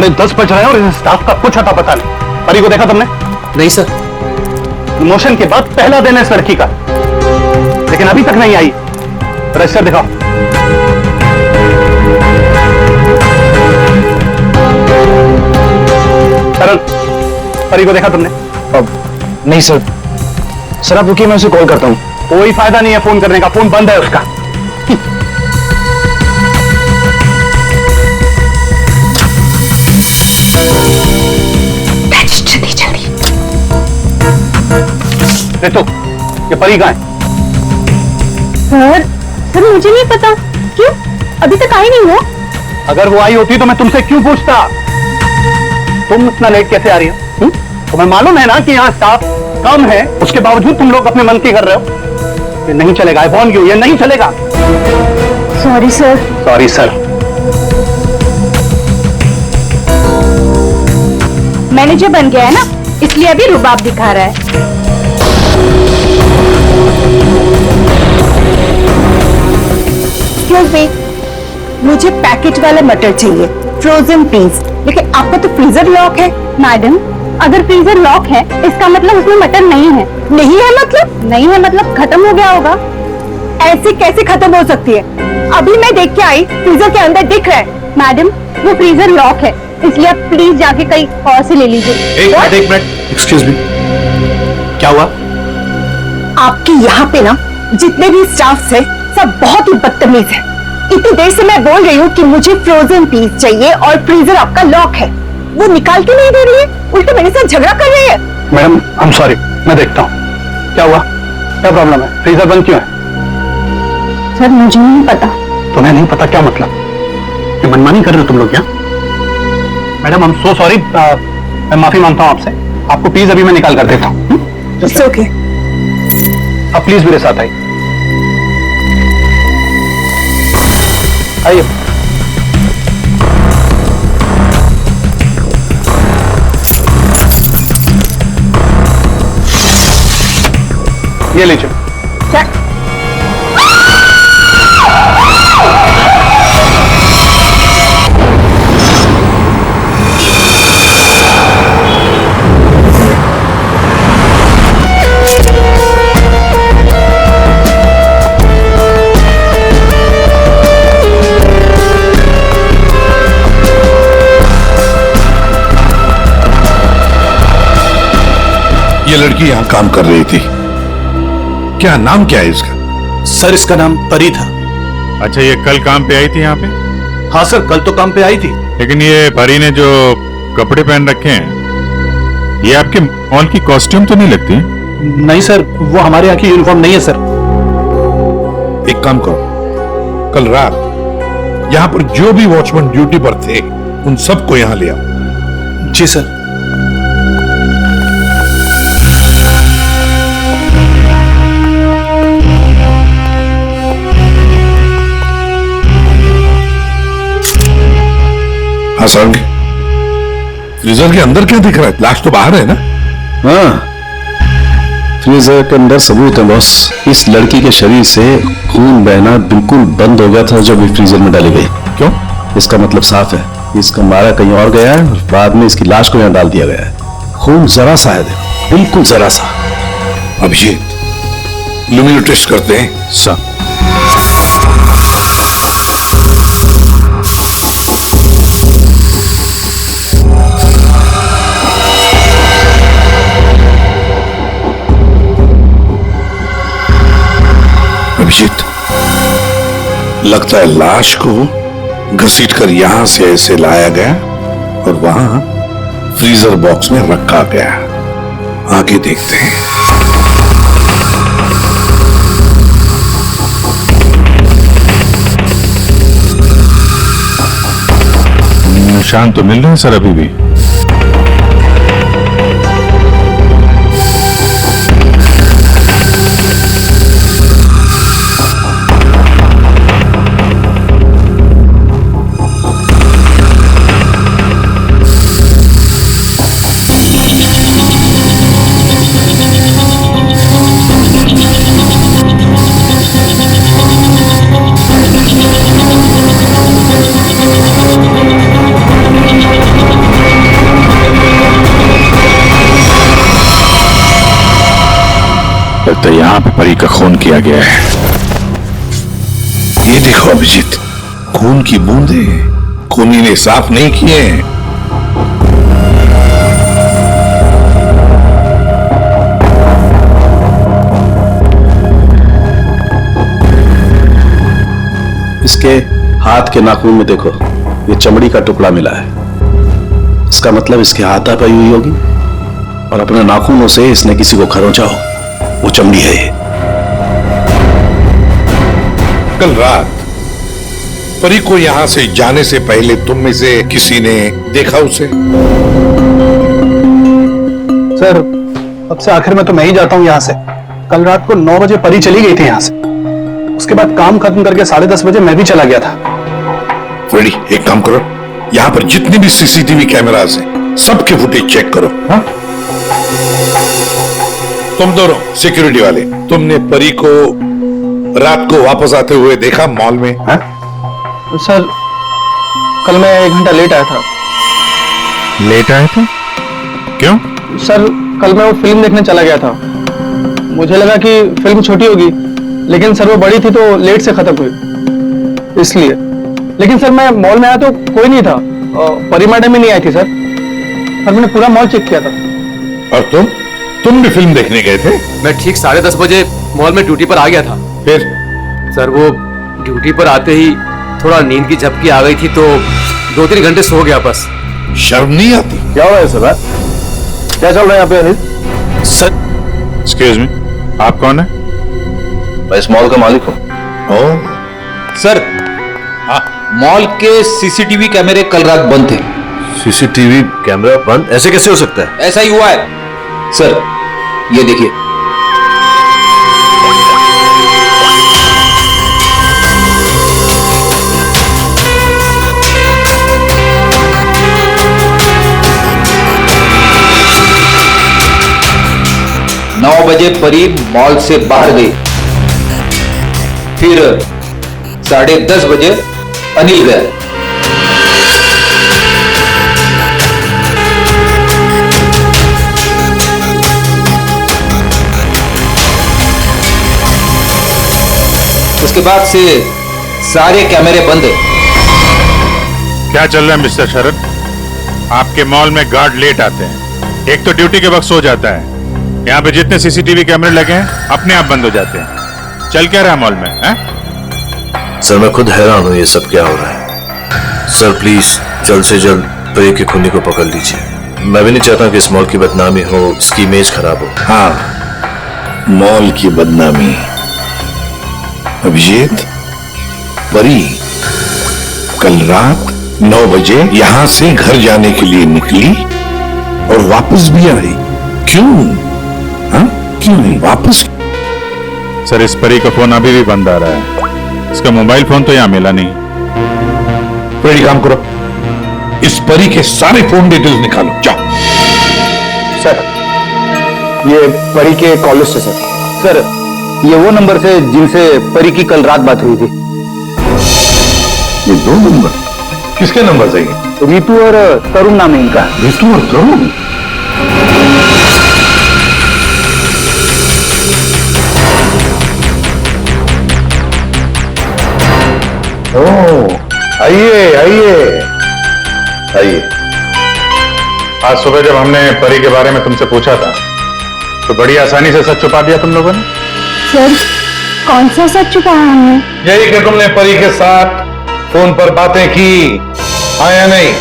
10:30 बज रहे हैं और इस स्टाफ का कुछ अता पता नहीं। परी को देखा तुमने? नहीं सर। प्रमोशन के बाद पहला दिन है इस लड़की का, लेकिन अभी तक नहीं आई। रजिस्टर दिखाओ। करण, परी को देखा तुमने? नहीं सर। सर आप रुकिए, मैं उसे कॉल करता हूँ। कोई फायदा नहीं है फोन करने का, फोन बंद है उसका। तो ये परी कहाँ है? सर मुझे नहीं पता। क्यों? अभी तक आई नहीं हो? अगर वो आई होती तो मैं तुमसे क्यों पूछता? तुम इतना लेट कैसे आ रही हो? तुम्हें मालूम है ना कि यहाँ स्टाफ कम है, उसके बावजूद तुम लोग अपने मन की कर रहे हो। ये नहीं चलेगा। I warn you, ये नहीं चलेगा। Sorry sir. Sorry sir. Manager बन गया है ना, इसलिए अभी रुबाब दिखा रहा है। एक्सक्यूज मी, मुझे पैकेट वाला मटर चाहिए, फ्रोजन प्लीज। लेकिन आपका तो फ्रीजर लॉक है। मैडम, अगर फ्रीजर लॉक है इसका मतलब उसमें मटर नहीं है। नहीं है मतलब? नहीं है मतलब खत्म हो गया होगा। ऐसे कैसे खत्म हो सकती है? अभी मैं देख के आई, फ्रीजर के अंदर दिख रहा है। मैडम, वो फ्रीजर लॉक है, इसलिए आप प्लीज जाके कहीं और से ले लीजिए। एक मिनट, एक्सक्यूज मी, क्या हुआ? आपके यहाँ पे ना जितने भी स्टाफ है सब बहुत ही बदतमीज है। इतनी देर से मैं बोल रही हूँ कि मुझे फ्रोजन पीस चाहिए और फ्रीजर आपका लॉक है, वो निकाल के नहीं दे रही है, उल्टे मेरे साथ झगड़ा कर रही है। मैडम, आई एम सॉरी, मैं देखता हूँ। क्या हुआ? क्या प्रॉब्लम है? फ्रीजर बंद क्यों है? सर मुझे नहीं पता। तुम्हें नहीं पता क्या मतलब? ये मनमानी कर रहे हो तुम लोग क्या? Madam, I am so sorry, मैं माफी मांगता हूँ आपसे। आपको प्लीज अभी मैं निकाल कर देता हूँ। It's okay. अब प्लीज मेरे साथ आइए। आइए। ये लीजिए। ये लड़की यहाँ काम कर रही थी, क्या नाम क्या है इसका? सर इसका नाम परी था। अच्छा, ये कल काम पे आई थी यहाँ पे? हाँ सर, कल तो काम पे आई थी। लेकिन ये परी ने जो कपड़े पहन रखे हैं, ये आपके मॉल की कॉस्ट्यूम तो नहीं लगती? नहीं सर, वो हमारे यहाँ की यूनिफॉर्म नहीं है सर। एक काम करो, कल रात यहाँ पर जो भी वॉचमैन ड्यूटी पर थे उन सबको यहाँ ले आओ। जी सर। हाँ सर, फ्रीजर के अंदर क्या दिख रहा है? लाश तो बाहर है ना? हाँ, फ्रीजर के अंदर सबूत है बॉस। इस लड़की के शरीर से खून बहना बिल्कुल बंद हो गया था जब ये फ्रीजर में डाली गई। क्यों? इसका मतलब साफ है, इसका मारा कहीं और गया है और बाद में इसकी लाश को यहाँ डाल दिया गया है। खून जरा सा है, बिल्कुल जरा सा। अभिजीत, लुमिनो टेस्ट करते हैं। सर। अभिजीत, लगता है लाश को घसीटकर यहां से ऐसे लाया गया और वहां फ्रीजर बॉक्स में रखा गया। आगे देखते हैं। निशान तो मिल रहे हैं सर अभी भी। लगता है यहाँ पे परी का खून किया गया है। ये देखो अभिजीत, खून की बूंदे खूनी ने साफ नहीं किए हैं। इसके हाथ के नाखून में देखो, ये चमड़ी का टुकड़ा मिला है। इसका मतलब इसके हाथापाई हुई होगी और अपने नाखूनों से इसने किसी को खरोंचा हो, वो चमड़ी है ये। कल रात परी को यहां से जाने से पहले तुम में से किसी ने देखा उसे? सर, अब से आखिर में तो मैं ही जाता हूँ यहाँ से। कल रात को 9 बजे परी चली गई थी यहाँ से। उसके बाद काम खत्म करके 10:30 बजे मैं भी चला गया था। फ्रेडी, एक काम करो, यहाँ पर जितने भी सीसीटीवी कैमरास हैं, सबके फुटेज चेक करो। हाँ? तुम दोनों सिक्योरिटी वाले, तुमने परी को रात को वापस आते हुए देखा मॉल में? हाँ? सर, कल मैं 1 घंटा लेट आया था। लेट आए थे? क्यों? सर, कल मैं वो फिल्म देखने चला गया था। मुझे लगा कि फिल्म छोटी होगी, लेकिन सर वो बड़ी थी तो लेट से खत्म हुई, इसलिए। लेकिन सर मैं मॉल में आया तो कोई नहीं था, परी मैडम भी नहीं आई थी सर। मैंने पूरा मॉल चेक किया था। और तुम भी फिल्म देखने गए थे? मैं ठीक 10:30 बजे मॉल में ड्यूटी पर आ गया था। फिर? सर वो ड्यूटी पर आते ही थोड़ा नींद की झपकी आ गई थी तो 2-3 घंटे सो गया बस। शर्म नहीं आती? क्या हुआ है सर? क्या चल रहा है यहाँ पे अनिल? सर, एक्सक्यूज मी, आप कौन है? मैं इस मॉल का मालिक हूँ। सर, मॉल के सीसीटीवी कैमरे कल रात बंद थे। सीसीटीवी कैमरा बंद? ऐसे कैसे हो सकता है? ऐसा ही हुआ है सर, ये देखिए। नौ बजे परी मॉल से बाहर गई, फिर 10:30 बजे अनिल गया। उसके बाद से सारे कैमरे बंद है। क्या चल रहा है मिस्टर शरद? आपके मॉल में गार्ड लेट आते हैं, एक तो ड्यूटी के वक्त सो जाता है। यहाँ पे जितने सीसीटीवी कैमरे लगे हैं अपने आप बंद हो जाते हैं। चल क्या रहा है मॉल में? है? सर मैं खुद हैरान हूँ, ये सब क्या हो रहा है। सर प्लीज जल्द से जल्द परी के खूनी को पकड़ लीजिए। मैं भी नहीं चाहता कि इस मॉल की बदनामी हो, इसकी इमेज खराब हो। हाँ, मॉल की बदनामी। अभिजीत, परी कल रात 9 बजे यहां से घर जाने के लिए निकली और वापस भी आई। क्यों? हाँ? क्यों नहीं वापस? सर, इस परी का फोन अभी भी बंद आ रहा है। इसका मोबाइल फोन तो यहाँ मिला नहीं। फ्रेडी, काम करो, इस परी के सारे फोन डिटेल्स निकालो, जाओ। सर, ये परी के कॉल लिस्ट है सर। सर, ये वो नंबर थे जिनसे परी की कल रात बात हुई थी। ये 2 नंबर किसके नंबर चाहिए? रीतू और तरुण नाम है इनका। ऋतु और तरुण? आइए आइए आइए। आज सुबह जब हमने परी के बारे में तुमसे पूछा था तो बड़ी आसानी से सच छुपा दिया तुम लोगों ने। सर, कौन सा सच छुपाया हमने? यही कि तुमने परी के साथ फोन पर बातें की, हाँ या नहीं?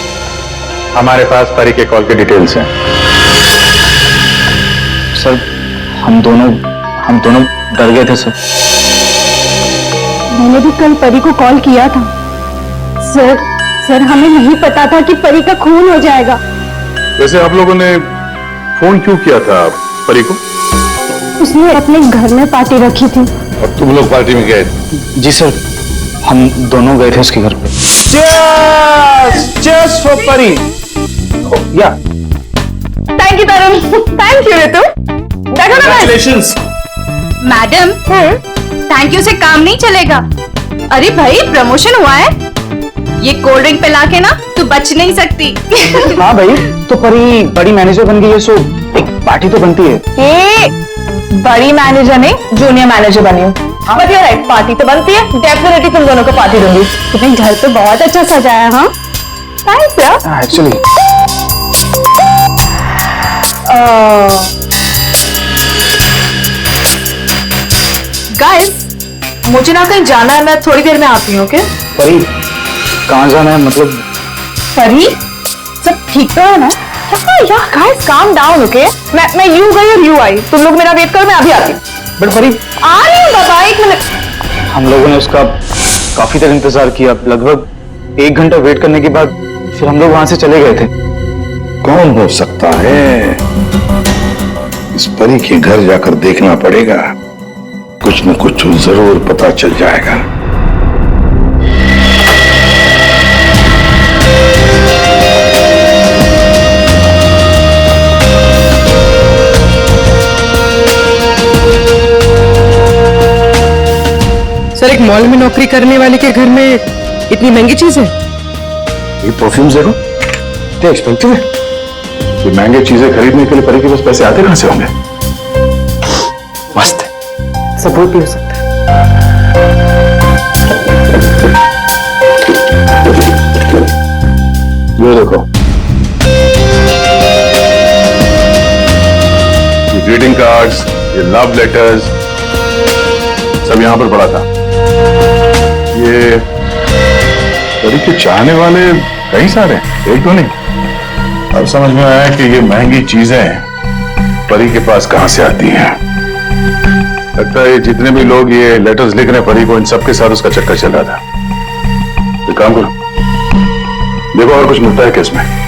हमारे पास परी के कॉल के डिटेल्स हैं। सर, हम दोनों डर गए थे सर। मैंने भी कल परी को कॉल किया था। सर हमें नहीं पता था कि परी का खून हो जाएगा। वैसे आप लोगों ने फोन क्यों किया था परी को? उसने अपने घर में पार्टी रखी थी। और तुम लोग पार्टी में गए? जी सर, हम दोनों गए थे उसके घर पे। Cheers for Pari. या thank you Tarun, thank you Ritu. देखो ना Congratulations। मैडम, थैंक यू से काम नहीं चलेगा। अरे भाई, प्रमोशन हुआ है, ये कोल्ड ड्रिंक पे लाके ना तू बच नहीं सकती। हाँ भाई, तो परी बड़ी मैनेजर बन गई है, सो एक पार्टी तो बनती है। बड़ी मैनेजर नहीं, जूनियर मैनेजर बनी हूँ। बट यू राइट, पार्टी तो बनती है, डेफिनेटली तुम दोनों को पार्टी दूंगी। तुम्हें घर तो बहुत अच्छा सजाया। हाँ थैंक्स यार। एक्चुअली गाइस, मुझे ना कहीं जाना है, मैं थोड़ी देर में आती हूँ। ओके परी, कहाँ जाना है? मतलब परी, सब ठीक तो है ना? यार गाइस काम डाउन। ओके मैं यू गई और यू आई, तुम लोग मेरा वेट करो, मैं अभी आती हूँ। बट परी, आ रही हूँ बाबा, एक मिनट। हम लोगों ने उसका काफी देर इंतजार किया, लगभग 1 घंटा वेट करने के बाद फिर हम लोग वहां से चले गए थे। कौन हो सकता है? इस परी के घर जाकर देखना पड़ेगा, कुछ न कुछ जरूर पता चल जाएगा। सर, एक मॉल में नौकरी करने वाले के घर में इतनी महंगी चीज है? ये परफ्यूम्स देखो, इतने एक्सपेंसिव है। ये महंगे चीजें खरीदने के लिए परी के पास पैसे आते कहां से होंगे? मस्त है, सपोर्ट भी हो सकता है। ये देखो, ये ग्रीटिंग कार्ड्स, ये लव लेटर्स सब यहां पर पड़ा था। ये परी के चाहने वाले कई सारे, एक तो नहीं। अब समझ में आया कि ये महंगी चीजें परी के पास कहां से आती हैं। लगता है जितने भी लोग ये लेटर्स लिख रहे हैं परी को, इन सबके साथ उसका चक्कर चल रहा था। एक काम करो, देखो और कुछ मिलता है क्या इसमें।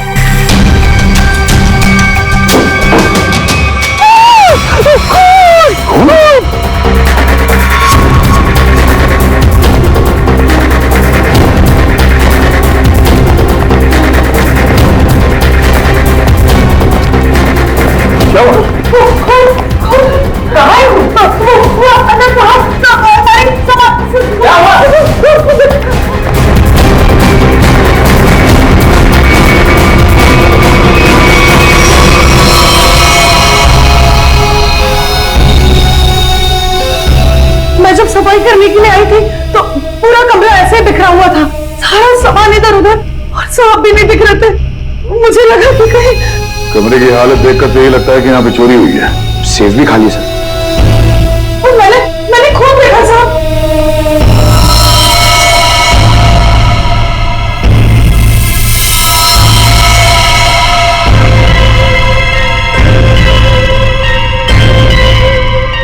मैं जब सफाई करने के लिए आई थी तो पूरा कमरा ऐसे बिखरा हुआ था, सारा सामान इधर उधर, और सांप भी नहीं दिख रहे थे। मुझे लगा कि कहीं कमरे की हालत देखकर तो ये लगता है कि यहाँ पे चोरी हुई है। सेफ भी खाली सर। और मैंने खूब देखा साहब।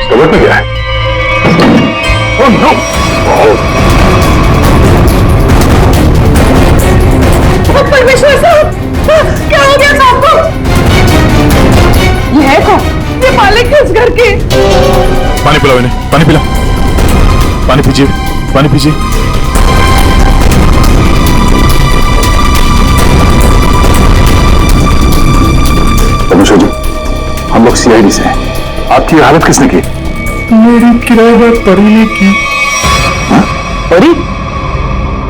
कबर्ड में क्या है? Oh no! परमेश्वर साहब, क्या हो गया साहब को? ये है कौन? ये मालिक है इस घर के। पानी पिलाओ इन्हें, पानी पिलाओ, पानी पीजिए, पानी पीजिए। परमेश्वर जी, हम लोग सीआईडी से हैं। आपकी हालत किसने की? मेरी किराएदार परी ने की। परी?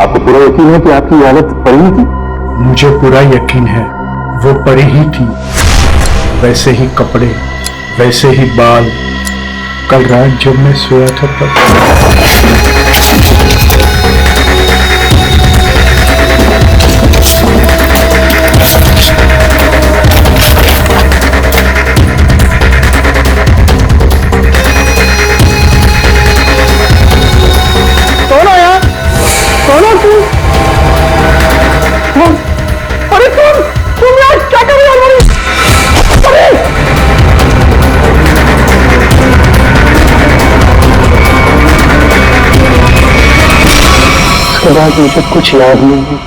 आपको पूरा यकीन है कि आपकी हालत परी ने की? मुझे पूरा यकीन है वो परी ही थी। वैसे ही कपड़े, वैसे ही बाल। कल रात जब मैं सोया था तब। कौन आया? कौन है तू? अरे तुम यार क्या कर रहे हो? अरे उसके बाद मुझे कुछ याद नहीं है।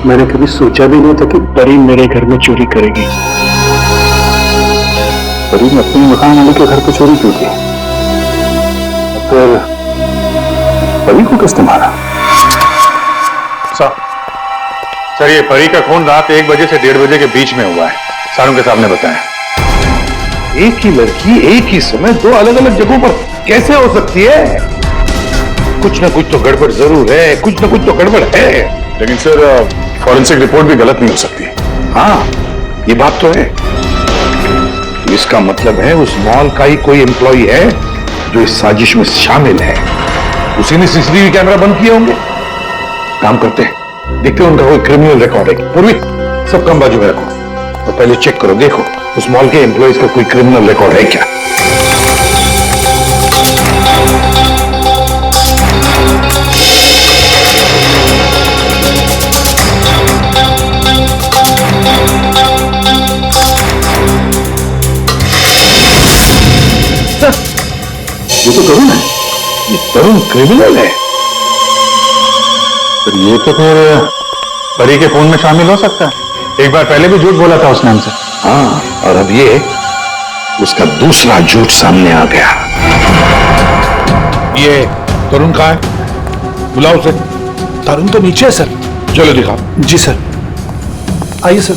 मैंने कभी सोचा भी नहीं था कि परी मेरे घर में चोरी करेगी। परी ने अपने मकान वाले के घर पे चोरी क्यों की? फिर परी को किसने मारा? सर, ये परी का खून रात 1 बजे से 1:30 बजे के बीच में हुआ है, सारों के सामने बताया। एक ही लड़की एक ही समय 2 अलग अलग जगहों पर कैसे हो सकती है? कुछ ना कुछ तो गड़बड़ जरूर है, कुछ ना कुछ तो गड़बड़ है। लेकिन सर, फॉरेंसिक रिपोर्ट भी गलत नहीं हो सकती। हाँ, ये बात तो है। इसका मतलब है उस मॉल का ही कोई एम्प्लॉय है जो इस साजिश में शामिल है। उसी ने सीसीटीवी कैमरा बंद किए होंगे। काम करते हैं, देखते हैं उनका कोई क्रिमिनल रिकॉर्ड है। पूर्वी, सब काम बाजू में रखो और पहले चेक करो, देखो उस मॉल के एम्प्लॉयज का कोई क्रिमिनल रिकॉर्ड है क्या। ये तो तरुण है, ये तरुण क्रिमिनल है। तो ये तो फिर परी के खून में शामिल हो सकता है। एक बार पहले भी झूठ बोला था उसने हमसे। हाँ, और अब ये उसका दूसरा झूठ सामने आ गया। ये तरुण कहाँ है? बुलाओ उसे। तरुण तो नीचे है सर। चलो दिखाओ। जी सर, आइए सर।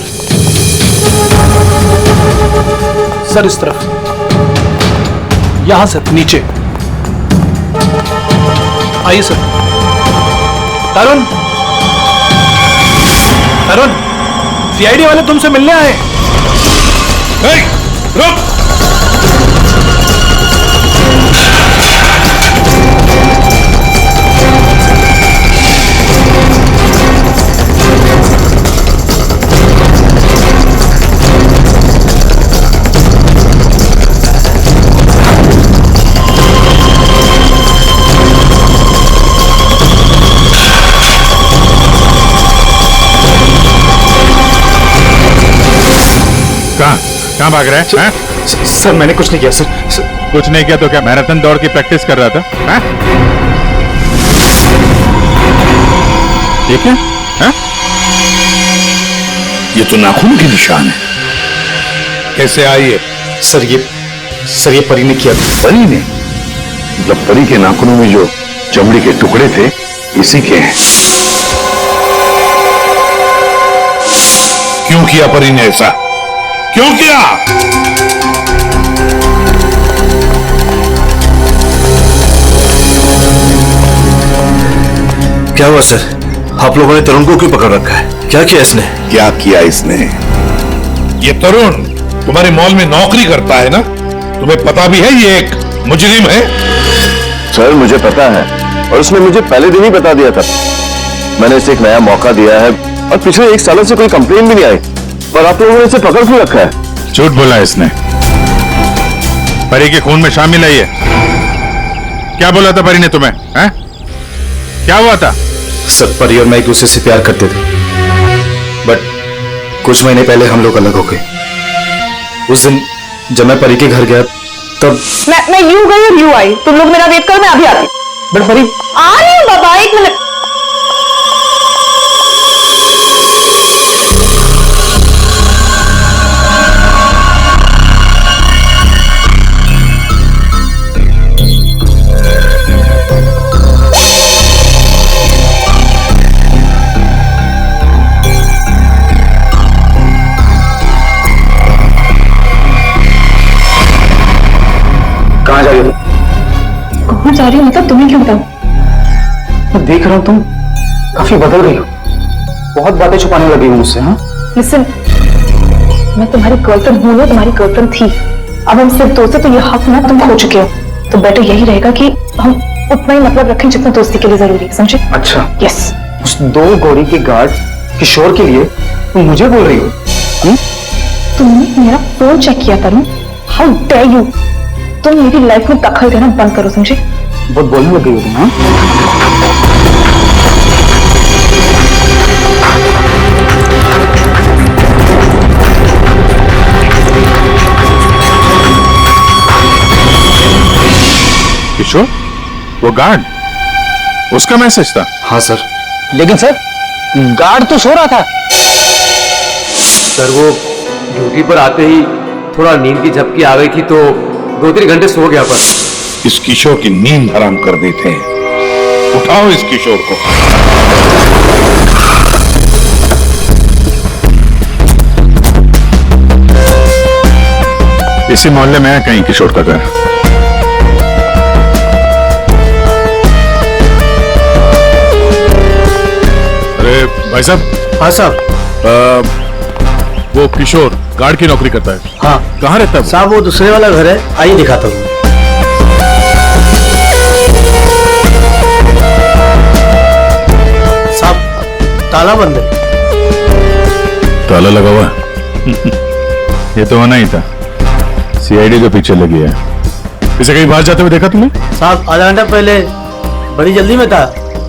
सर इस तरफ, यहां सर, नीचे आइए सर। तरुण, तरुण, सीआईडी वाले तुमसे मिलने आए। रुक! कहां भाग रहा है? सर मैंने कुछ नहीं किया सर। कुछ नहीं किया तो क्या मैराथन दौड़ की प्रैक्टिस कर रहा था? हाँ? ये क्या? हाँ? ये तो नाखून के निशान है। कैसे आई है? सर ये परी ने किया था। परी ने? मतलब परी के नाखूनों में जो चमड़ी के टुकड़े थे इसी के हैं। क्यों किया परी ने ऐसा? क्यों किया? क्या हुआ सर? आप लोगों ने तरुण को क्यों पकड़ रखा है? क्या किया इसने? क्या किया इसने? ये तरुण तुम्हारे मॉल में नौकरी करता है ना? तुम्हें पता भी है ये एक मुजरिम है? सर मुझे पता है, और उसने मुझे पहले दिन ही बता दिया था। मैंने इसे एक नया मौका दिया है और पिछले 1 सालों से कोई कंप्लेन भी नहीं आई, पर आप लोगों ने इसे पकड़ क्यों रखा है? झूठ बोला इसने। परी के खून में शामिल है ये। क्या बोला था परी ने तुम्हें? हैं? क्या हुआ था? सर परी और मैं एक दूसरे से प्यार करते थे, बट कुछ महीने पहले हम लोग अलग हो गए। उस दिन जब मैं परी के घर गया तब मैं यूं गई और यूं आई। तुम लोग मेरा वेट करो, मैं अभी आती। बट परी, आ रही हूँ बाबा, 1 मिनट। कहाँ जा रही हो? कहाँ जा रही हूँ मतलब तुम्हें क्यों बताऊँ? मैं देख रहा हूँ तुम काफी बदल रही हो। बहुत बातें छुपाने लगी हो मुझसे। हाँ, लिसन, मैं तुम्हारी गर्लफ्रेंड हूँ, तुम्हारी गर्लफ्रेंड थी। अब हम सिर्फ दोस्त हैं, तो ये हक ना तुम खो चुके हो। तो बेटर यही रहेगा कि हम उतना ही मतलब रखें जितना दोस्ती के लिए जरूरी है, समझे? अच्छा, यस। उस 2 गौरी के गार्ड किशोर के लिए तुम मुझे बोल रही हो? तुमने मेरा फोन चेक किया तरुण? How dare you! तुम मेरी लाइफ में दखल देना बंद करो, समझे? बहुत बोलने लग गई हो तुम। हाँ, किशोर, वो गार्ड, उसका मैसेज था? हाँ सर। लेकिन सर गार्ड तो सो रहा था। सर वो ड्यूटी पर आते ही थोड़ा नींद की झपकी आ गई थी तो 2-3 घंटे सो गया। पर इस किशोर की नींद हराम कर देते हैं। उठाओ इस किशोर को। इसी मोहल्ले में है कहीं किशोर का घर। अरे भाई साहब। हाँ साहब। वो किशोर गार्ड की नौकरी करता है। हाँ कहाँ रहता है वो? साहब वो दूसरे वाला घर है, आइए दिखाता हूँ। साहब ताला बंद है। ताला लगा हुआ है। ये तो होना ही था, सीआईडी के पीछे लगी है। इसे कहीं बाहर जाते हुए देखा तुमने? साहब आधा घंटा पहले बड़ी जल्दी में था,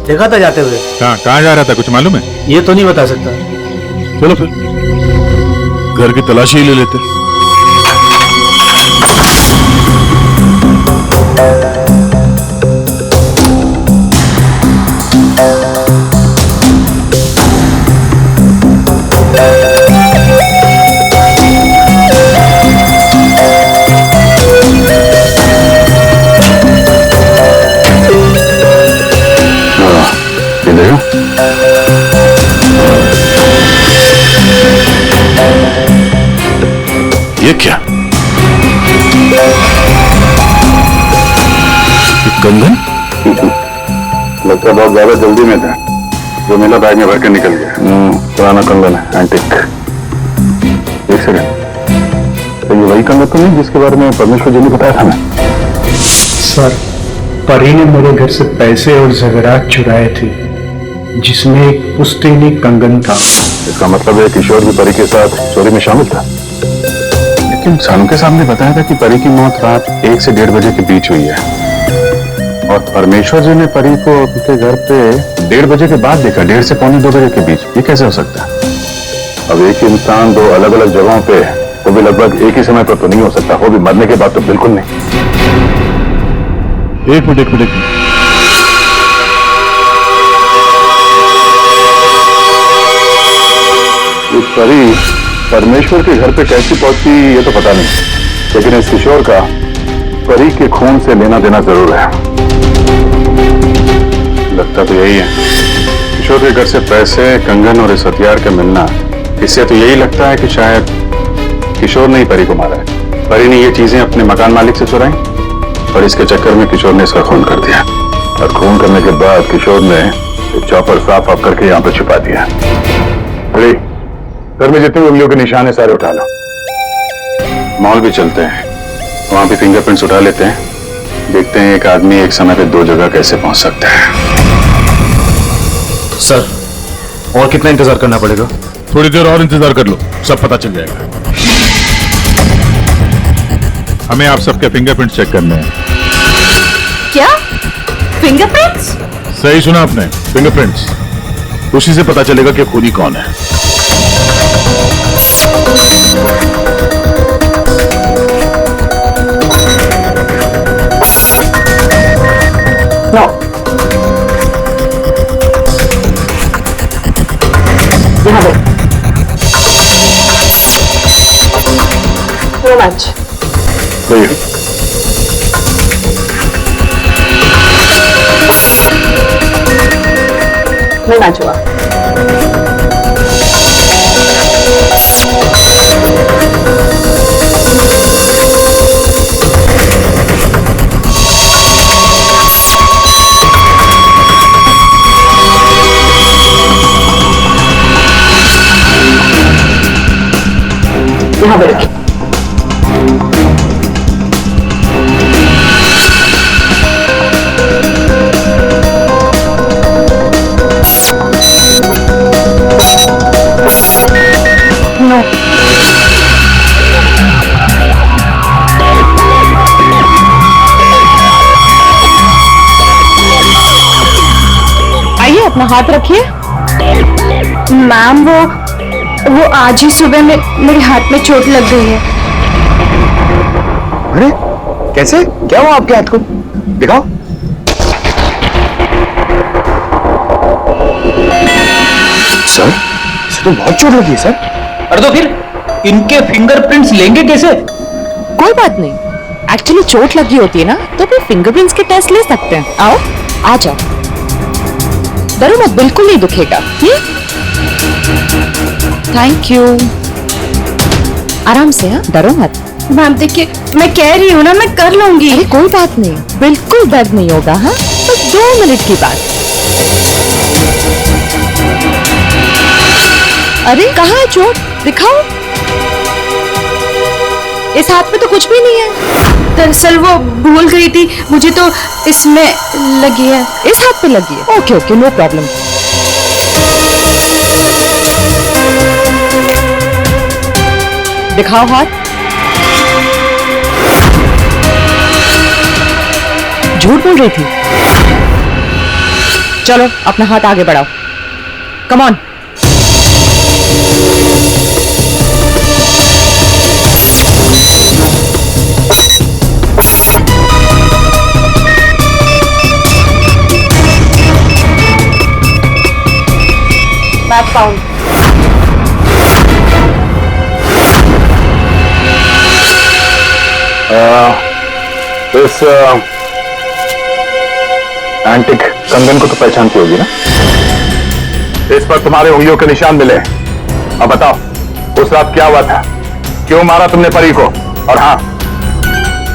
देखा था जाते हुए। कहाँ जा रहा था, कुछ मालूम है? ये तो नहीं बता सकता। चलो फिर घर की तलाशी ही ले लेते। ये क्या? कंगन? लगता बहुत ज्यादा जल्दी में था, जो मिला बैग में भर के निकल गया। पुराना कंगन है, एंटिक। एक सेकंड, तो ये वही कंगन तो नहीं जिसके बारे में परमेश्वर जी ने बताया था ना? सर, परी ने मेरे घर से पैसे और ज़ेवरात चुराए थे, जिसमें एक पुश्तैनी कंगन था। इसका मतलब है किशोर भी परी के साथ चोरी में शामिल था। लेकिन सानू के सामने बताया था कि परी की मौत रात 1 से 1:30 बजे के बीच हुई है, और परमेश्वर जी ने परी को उनके घर पे 1:30 बजे के बाद देखा, 1:30 से 1:45-2 बजे के बीच। ये कैसे हो सकता है? अब एक ही इंसान दो अलग अलग जगहों पे, वो भी लगभग एक ही समय पर तो नहीं हो सकता, वो भी मरने के बाद तो बिल्कुल नहीं। एक मिनट। ये परी परमेश्वर के घर पे कैसी पहुंची ये तो पता नहीं, लेकिन इस किशोर का परी के खून से लेना देना जरूर है। लगता तो यही है, किशोर के घर से पैसे, कंगन और इस हथियार का मिलना, इससे तो यही लगता है कि शायद किशोर ने ही परी को मारा है। परी ने ये चीजें अपने मकान मालिक से चुराई और इसके चक्कर में किशोर ने इसका खून कर दिया, और खून करने के बाद किशोर ने चॉपर साफ ऑफ करके यहाँ पर छुपा दिया। अरे घर में जितने उंगलियों के निशान है सारे उठा लो। मॉल भी चलते हैं, वहां भी फिंगरप्रिंट्स उठा लेते हैं, देखते हैं एक आदमी एक समय पे 2 जगह कैसे पहुंच सकता है। सर और कितना इंतजार करना पड़ेगा? थोड़ी देर और इंतजार कर लो, सब पता चल जाएगा। हमें आप सबके फिंगरप्रिंट्स चेक करने हैं। क्या फिंगरप्रिंट्स? सही सुना आपने, फिंगरप्रिंट्स। उसी से पता चलेगा कि खूनी कौन है। नो, यहाँ पे so much. नहीं मैच हुआ। यहाँ पे रखिए। No. आइए अपना हाथ रखिए। मैम वो आज ही सुबह में मेरे हाथ में चोट लग गई है। अरे कैसे, क्या हुआ आपके हाथ को? दिखाओ। सर, इसे तो बहुत चोट लगी है सर। अरे तो फिर इनके फिंगरप्रिंट्स लेंगे कैसे? कोई बात नहीं, एक्चुअली चोट लगी होती है ना, तो फिर फिंगरप्रिंट्स के टेस्ट ले सकते हैं। आओ, आ जाओ, डरो मत, बिल्कुल नहीं दुखेगा। Thank you. आराम से, हाँ, डरो मत। मैम देखिए, मैं कह रही हूँ ना, मैं कर लूंगी। अरे कोई बात नहीं, बिल्कुल दर्द नहीं होगा। हाँ, बस 2 मिनट की बात। अरे कहाँ है चोट, दिखाओ। इस हाथ में तो कुछ भी नहीं है। दरअसल वो भूल गई थी, मुझे तो इसमें लगी है। इस हाथ पे लगी है? Okay okay, no problem. दिखाओ हाथ। झूठ बोल रही थी। चलो अपना हाथ आगे बढ़ाओ, कम ऑन। Map found. इस एंटिक कंगन को तो पहचानती होगी ना? इस पर तुम्हारे उंगलियों के निशान मिले। अब बताओ उस रात क्या हुआ था, क्यों मारा तुमने परी को? और हाँ,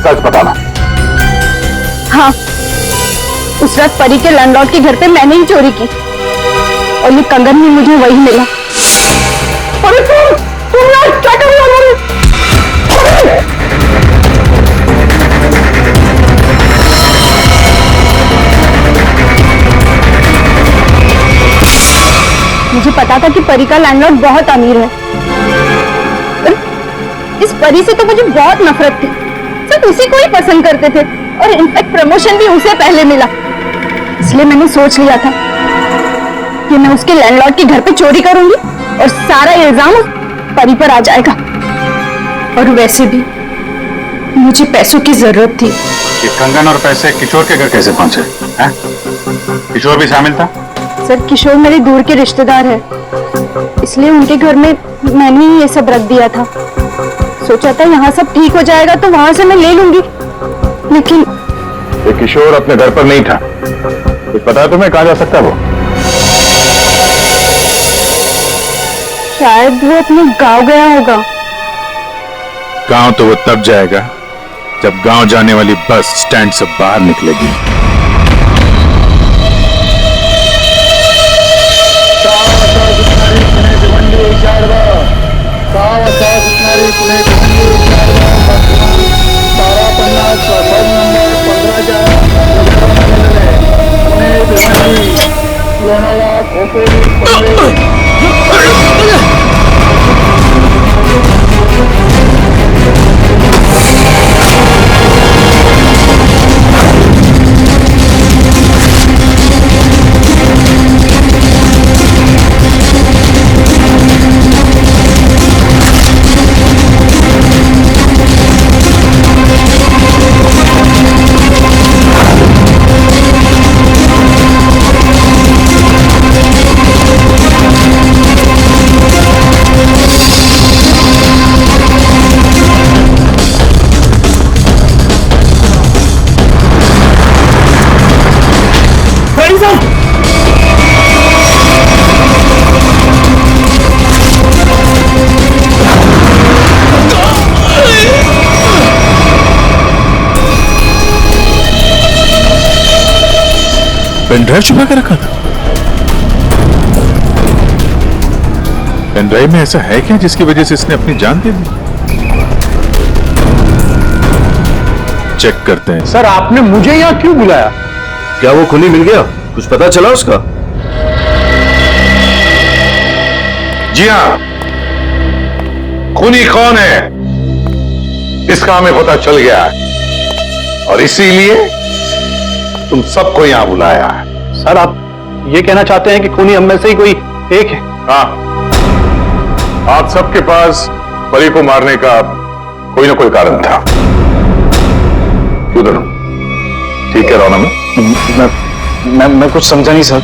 सच बताना। हाँ, उस रात परी के लैंडलॉर्ड के घर पे मैंने ही चोरी की और ये कंगन भी मुझे वही मिला। अरे तुम यार क्या कर रहे हो? मुझे पता था कि परी का लैंडलॉर्ड बहुत अमीर है। इस परी से तो मुझे बहुत नफरत थी। सब उसी को ही पसंद करते थे और इनफैक्ट प्रमोशन भी उसे पहले मिला। इसलिए मैंने सोच लिया था कि मैं उसके लैंडलॉर्ड के घर पे चोरी करूंगी और सारा इल्जाम उस परी पर आ जाएगा। और वैसे भी मुझे पैसों की जरूरत थी। ये कंगन और पैसे किशोर के घर कैसे पहुंचे हैं? किशोर भी शामिल था? सर, किशोर मेरे दूर के रिश्तेदार है, इसलिए उनके घर में मैंने ही ये सब रख दिया था। सोचा था यहाँ सब ठीक हो जाएगा तो वहां से मैं ले लूंगी, लेकिन ये किशोर अपने घर पर नहीं था। कुछ पता है तुम्हें कहाँ जा सकता है वो? शायद वो अपने गांव गया होगा। गांव तो वो तब जाएगा जब गांव जाने वाली बस स्टैंड से बाहर निकलेगी। पेनड्राइव छुपा के रखा था। पेनड्राइव में ऐसा है क्या जिसकी वजह से इसने अपनी जान दे दी? चेक करते हैं। सर, आपने मुझे यहाँ क्यों बुलाया? क्या वो खूनी मिल गया? कुछ पता चला उसका? जी हाँ, खूनी कौन है इसका हमें पता चल गया है और इसीलिए तुम सबको यहां बुलाया है। सर, आप ये कहना चाहते हैं कि खूनी हम में से ही कोई एक है? हाँ, आप सबके पास परी को मारने का कोई ना कोई कारण था। क्यों दोनों ठीक है? रोना मैं कुछ समझा नहीं सर।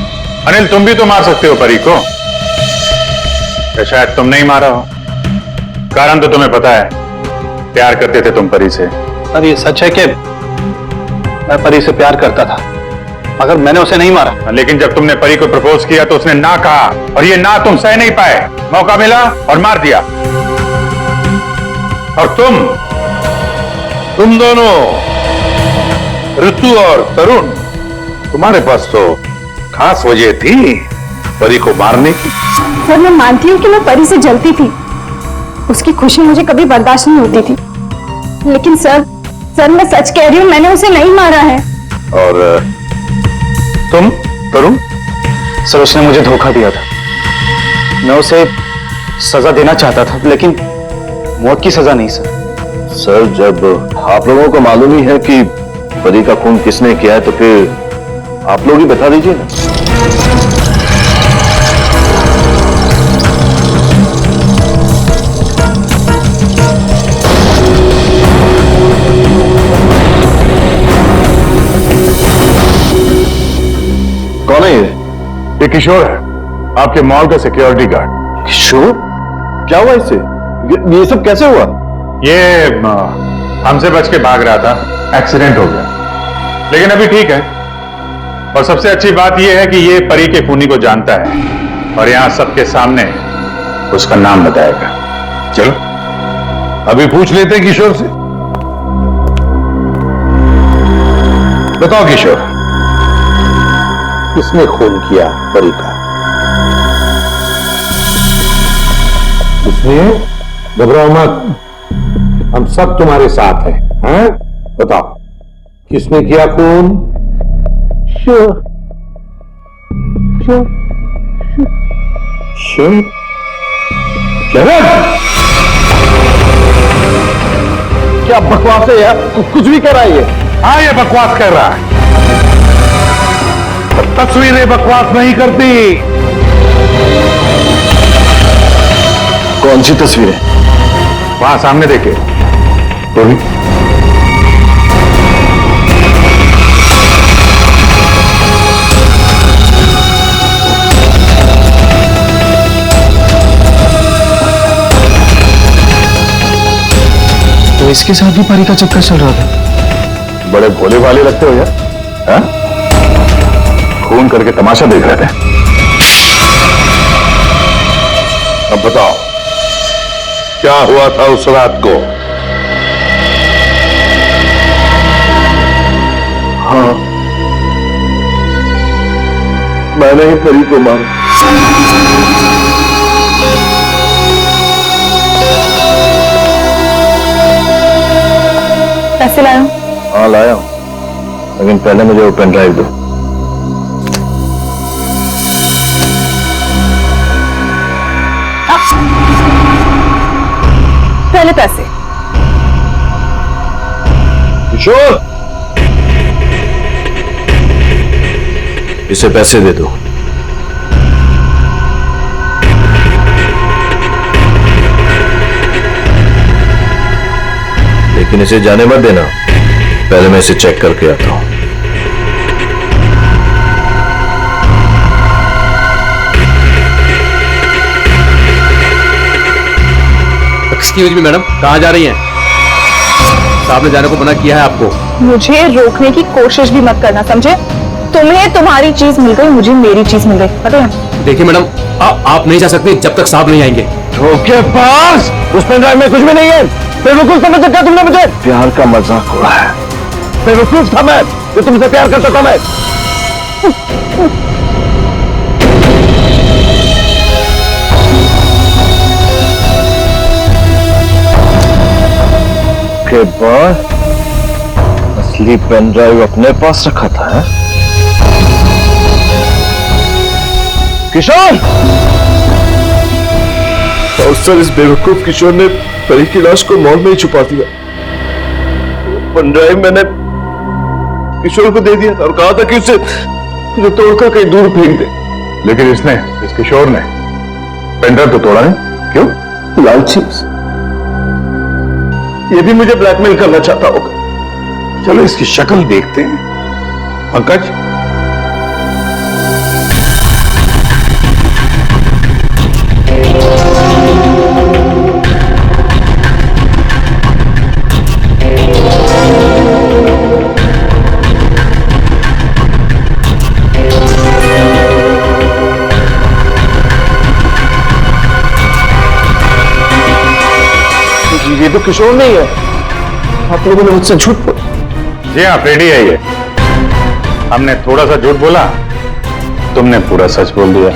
अनिल, तुम भी तो मार सकते हो परी को, या शायद तुम नहीं मारा हो। कारण तो तुम्हें पता है, प्यार करते थे तुम परी से। सर, ये सच है कि मैं परी से प्यार करता था, मगर मैंने उसे नहीं मारा। लेकिन जब तुमने परी को प्रपोज किया तो उसने ना कहा, और ये ना तुम सह नहीं पाए। मौका मिला और मार दिया। और तुम दोनों, ऋतु और तरुण, तुम्हारे पास तो खास वजह थी परी को मारने की। सर, मैं मानती हूँ कि मैं परी से जलती थी, उसकी खुशी मुझे कभी बर्दाश्त नहीं होती थी, लेकिन सर मैं सच कह रही हूँ, मैंने उसे नहीं मारा है। और तुम तरुण? सर उसने मुझे धोखा दिया था। मैं उसे सजा देना चाहता था, लेकिन मौत की सजा नहीं सर। सर, जब आप लोगों को मालूम ही है कि परी का खून किसने किया है, तो फिर आप लोग ही बता दीजिए ना। कौन है ये किशोर है, आपके मॉल का सिक्योरिटी गार्ड। किशोर? क्या हुआ इससे? ये सब कैसे हुआ? ये हमसे बच के भाग रहा था, एक्सीडेंट हो गया, लेकिन अभी ठीक है। और सबसे अच्छी बात यह है कि ये परी के खूनी को जानता है और यहां सबके सामने उसका नाम बताएगा। चलो अभी पूछ लेते हैं किशोर से। बताओ किशोर, किसने खून किया परी का? इसलिए घबराओ मत, हम सब तुम्हारे साथ हैं। बताओ किसने किया खून? शरद। क्या बकवास है यार, कुछ भी कर रहा है ये। हाँ, ये बकवास कर रहा है। तस्वीरें बकवास नहीं करती। कौन सी तस्वीरें? वहां सामने देखिए। तो इसके साथ भी परी का चक्कर चल रहा था। बड़े भोले वाले लगते हो यार, हाँ? खून करके तमाशा देख रहे थे। अब बताओ क्या हुआ था उस रात को? हाँ, मैंने ही परी को मारा। पैसे लाया? हाँ लाया हूं, लेकिन पहले मुझे वो पेन ड्राइव दो। पहले पैसे। किशोर, इसे पैसे दे दो। लेकिन इसे जाने मत देना, पहले मैं इसे चेक करके आता हूं। एक्सक्यूज मी मैडम, कहाँ जा रही हैं? साहब ने जाने को मना किया है आपको। मुझे रोकने की कोशिश भी मत करना, समझे? तुम्हें तुम्हारी चीज मिल गई, मुझे मेरी चीज मिल गई, पता है? देखिए मैडम, आप नहीं जा सकते जब तक साहब नहीं आएंगे। धोखे पास, उस पेन ड्राइव में कुछ भी नहीं है। बेवकूफ समझ क्या तुमने मुझे? प्यार का मजाक हो रहा है। बेवकूफ था मैं, जो तुमसे प्यार करता था मैं। के बाद असली पेन ड्राइव अपने पास रखा था, है? किशोर! और सर, इस बेवकूफ किशोर ने परी की लाश को मॉल में ही छुपा दिया। पेन ड्राइव मैंने किशोर को दे दिया था और कहा था कि उसे तोड़कर कहीं दूर फेंक दे। लेकिन इसने, इस किशोर ने पेन ड्राइव तो तोड़ा नहीं, क्यों? लालची। ये भी मुझे ब्लैकमेल करना चाहता होगा। चलो इसकी शक्ल देखते हैं। पंकज, ये तो किशोर नहीं है। आप लोगों ने मुझसे झूठ बोला। जी हाँ, रेडी है ये। हमने थोड़ा सा झूठ बोला, तुमने पूरा सच बोल दिया।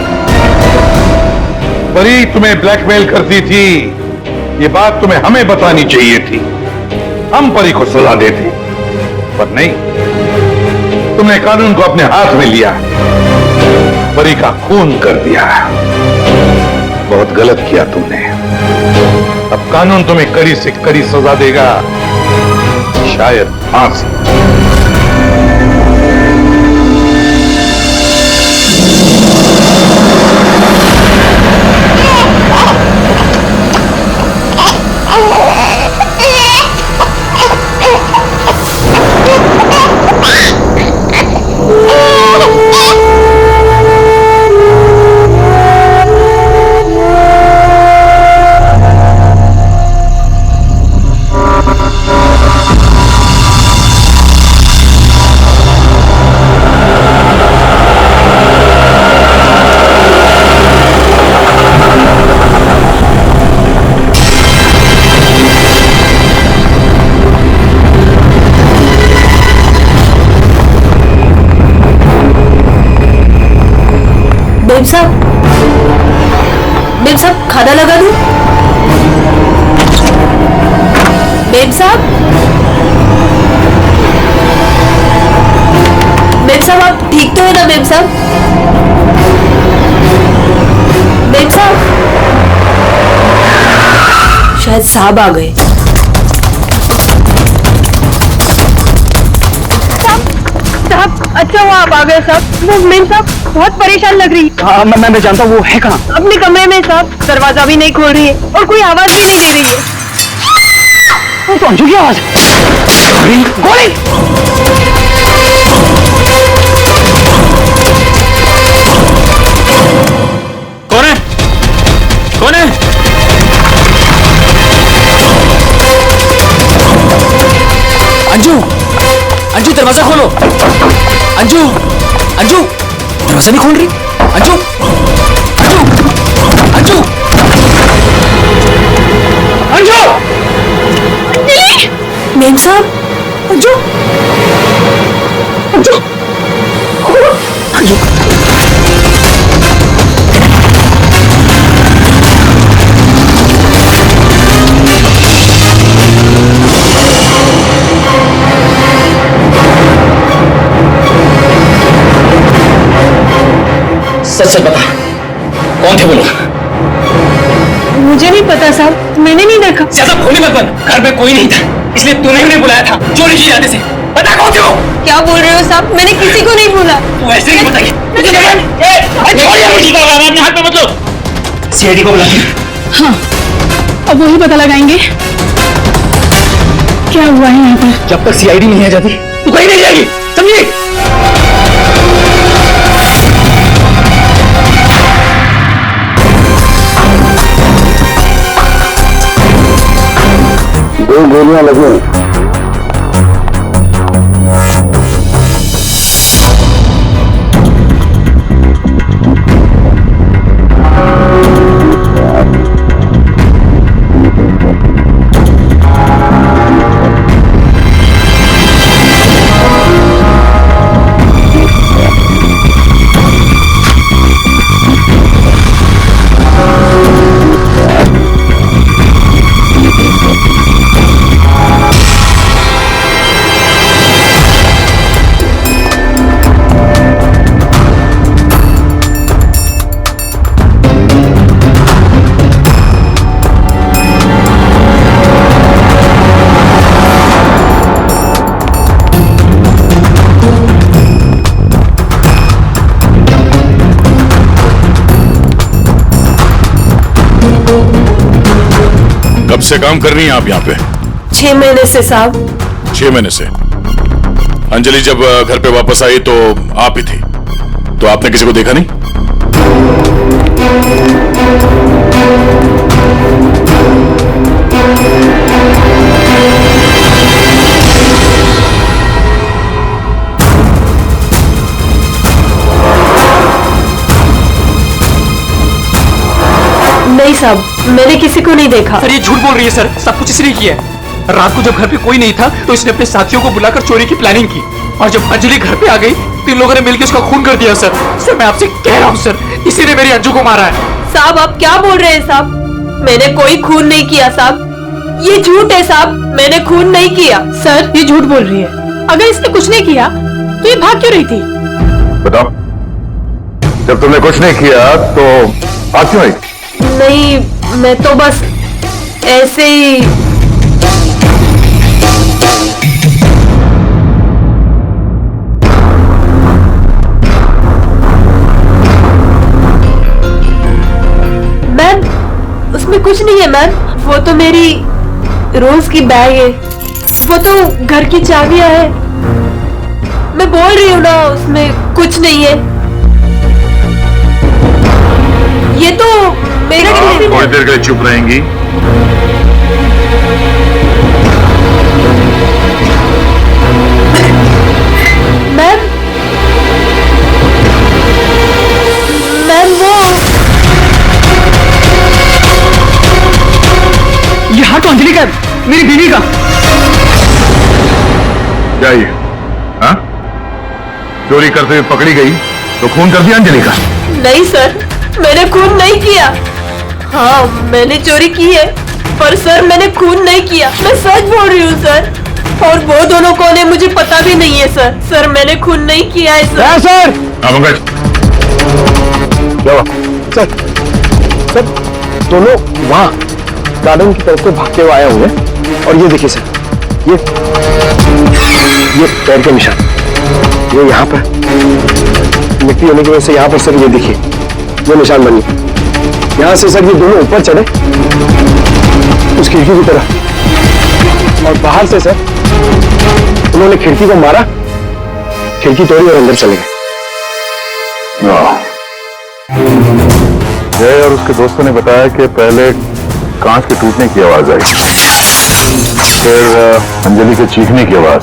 परी तुम्हें ब्लैकमेल करती थी, ये बात तुम्हें हमें बतानी चाहिए थी। हम परी को सजा देते, पर नहीं, तुमने कानून को अपने हाथ में लिया, परी का खून कर दिया। बहुत गलत किया तुमने। अब कानून तुम्हें कड़ी से कड़ी सजा देगा, शायद फांसी। बेब साहब खाना लगा दूं? बेब साहब आप ठीक तो है ना बेब साहब? बेब साहब शायद साहब आ गए। साहब अच्छा हुआ आप आ गए साहब। वो मेम साहब बहुत परेशान लग रही। हाँ मैं जानता हूँ, वो है कहाँ? अपने कमरे में साहब, दरवाजा भी नहीं खोल रही है और कोई आवाज भी नहीं दे रही है। वो तो अंजू की आवाज है। गोली! कौन है? कौन है? अंजू, अंजू दरवाजा खोलो। अंजू, अंजू दरवाजा नहीं खोल रही। अंजू, अंजू, अंजू, अंजू, मेम साहब, अंजू, अंजू, अंजू। सच सच बता, कौन थे वो लोग? मुझे नहीं पता साहब, मैंने नहीं देखा। ज्यादा भोली मत बन, घर में कोई नहीं था, इसलिए तूने उन्हें बुलाया था चोरी की इरादे से। बता कौन थे वो? क्या बोल रहे हो साहब? मैंने किसी को नहीं बोला। तू ऐसे नहीं बताइए। अपने हाथ में मत लो। सीआईडी को बुला। हाँ, अब वही पता लगाएंगे क्या हुआ है यहाँ पर। जब तक सीआईडी नहीं आ जाती तू कहीं नहीं जाएगी, समझी? दो गोलियां लगी। कब से काम कर रही हैं आप यहाँ पे? 6 महीने से साहब। 6 महीने से? अंजलि जब घर पे वापस आई तो आप ही थी, तो आपने किसी को देखा नहीं? नहीं साहब, मैंने किसी को नहीं देखा। सर ये झूठ बोल रही है सर, सब कुछ इसने किया है। रात को जब घर पे कोई नहीं था तो इसने अपने साथियों को बुलाकर चोरी की प्लानिंग की, और जब अंजलि घर पे आ गई तो इन लोगों ने मिलकर उसका खून कर दिया। सर सर मैं आपसे कह रहा हूँ सर, इसी ने मेरी अंजू को मारा है। साहब आप क्या बोल रहे हैं साहब? मैंने कोई खून नहीं किया साहब। ये झूठ है साहब, मैंने खून नहीं किया। सर ये झूठ बोल रही है। अगर इसने कुछ नहीं किया तो ये भाग क्यों रही थी? बताओ, जब तुमने कुछ नहीं किया तो भाग क्यों आई? नहीं, मैं तो बस ऐसे ही। मैम, उसमें कुछ नहीं है मैम, वो तो मेरी रोज की बैग है, वो तो घर की चाबियां है। मैं बोल रही हूँ ना, उसमें कुछ नहीं है। ये तो मेरा टिफिन है। थोड़ी देर के लिए चुप रहेंगी? मैम, वो ये हाथ तो अंजलि का है, मेरी बीवी का। क्या ये? हाँ? चोरी करते हुए पकड़ी गई तो खून कर दिया अंजलि का? नहीं सर, मैंने खून नहीं किया। हाँ, मैंने चोरी की है, पर सर मैंने खून नहीं किया। मैं सच बोल रही हूँ सर, और वो दोनों कौन है मुझे पता भी नहीं है सर। सर मैंने खून नहीं किया है सर। सर हाँ पंकज, क्या हुआ? सर दोनों वहाँ गार्डन की तरफ से भागते हुए आए हुए हैं। और ये देखिए सर, ये पैर के निशान, ये यहाँ पर मिट्टी होने की वजह से यहाँ पर सर ये देखिए ये निशान बनी। यहाँ से सर ये दोनों ऊपर चढ़े उस खिड़की की तरफ, और बाहर से सर उन्होंने खिड़की को मारा, खिड़की तोड़ी और अंदर चले गए। जय और उसके दोस्तों ने बताया कि पहले कांच के टूटने की आवाज आई, फिर अंजलि के चीखने की आवाज,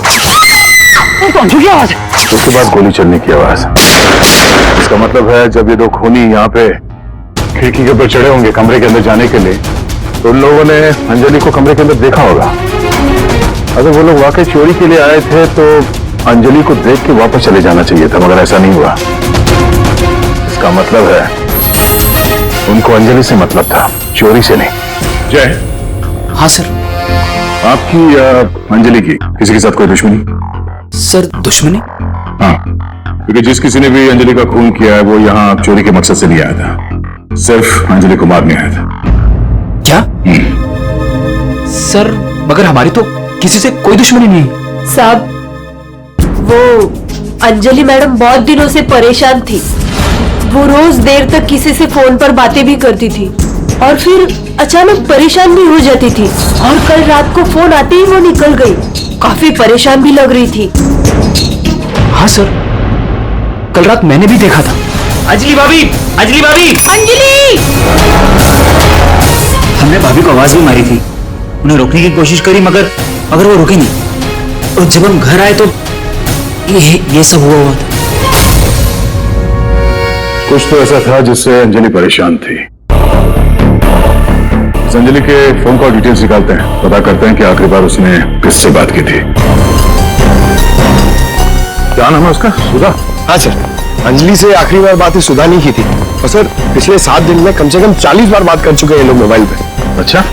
अंजलि की आवाज है, उसके बाद गोली चलने की आवाज। इसका मतलब है जब ये दो खूनी यहाँ पे खिड़की के ऊपर चढ़े होंगे कमरे के अंदर जाने के लिए, तो उन लोगों ने अंजलि को कमरे के अंदर देखा होगा। अगर वो लोग वाकई चोरी के लिए आए थे तो अंजलि को देख के वापस चले जाना चाहिए था, मगर ऐसा नहीं हुआ। इसका मतलब है उनको अंजलि से मतलब था, चोरी से नहीं। जय। हाँ सर। आपकी या अंजलि की किसी के साथ कोई दुश्मनी? सर दुश्मनी? हाँ, क्योंकि जिस किसी ने भी अंजलि का खून किया है वो यहाँ चोरी के मकसद से नहीं आया था, सिर्फ अंजलि को मारने आया था। क्या? सर मगर हमारी तो किसी से कोई दुश्मनी नहीं। साहब, वो अंजलि मैडम बहुत दिनों से परेशान थी। वो रोज देर तक किसी से फोन पर बातें भी करती थी और फिर अचानक परेशान भी हो जाती थी, और कल रात को फोन आते ही वो निकल गई। काफी परेशान भी लग रही थी। हाँ सर, कल रात मैंने भी देखा था। अंजलि भाभी, अंजलि भाभी, अंजलि! हमने भाभी को आवाज भी मारी थी, उन्हें रोकने की कोशिश करी, मगर वो रुके नहीं। और जब हम घर आए तो ये सब हुआ था। कुछ तो ऐसा था जिससे अंजलि परेशान थी। अंजलि के फोन कॉल डिटेल्स निकालते हैं, पता करते हैं कि आखिरी बार उसने किससे बात की थी। क्या नाम है उसका? सुधा? हाँ सर, अंजलि से आखिरी बार बात सुधा नहीं की थी, और सर पिछले 7 दिन में कम से कम 40 बार बात कर चुके हैं ये लोग मोबाइल पे। अच्छा,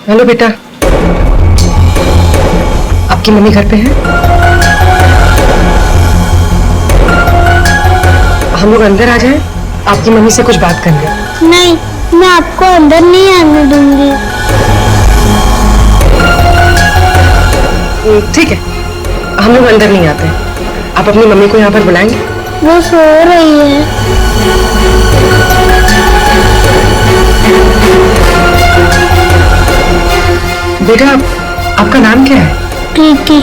हेलो बेटा, आपकी मम्मी घर पे है? हम लोग अंदर आ जाएं? आपकी मम्मी से कुछ बात करनी। नहीं, मैं आपको अंदर नहीं आने दूंगी। ठीक है, हम लोग अंदर नहीं आते। आप अपनी मम्मी को यहाँ पर बुलाएंगे? वो सो रही है। बेटा, आपका नाम क्या है? प्रीति।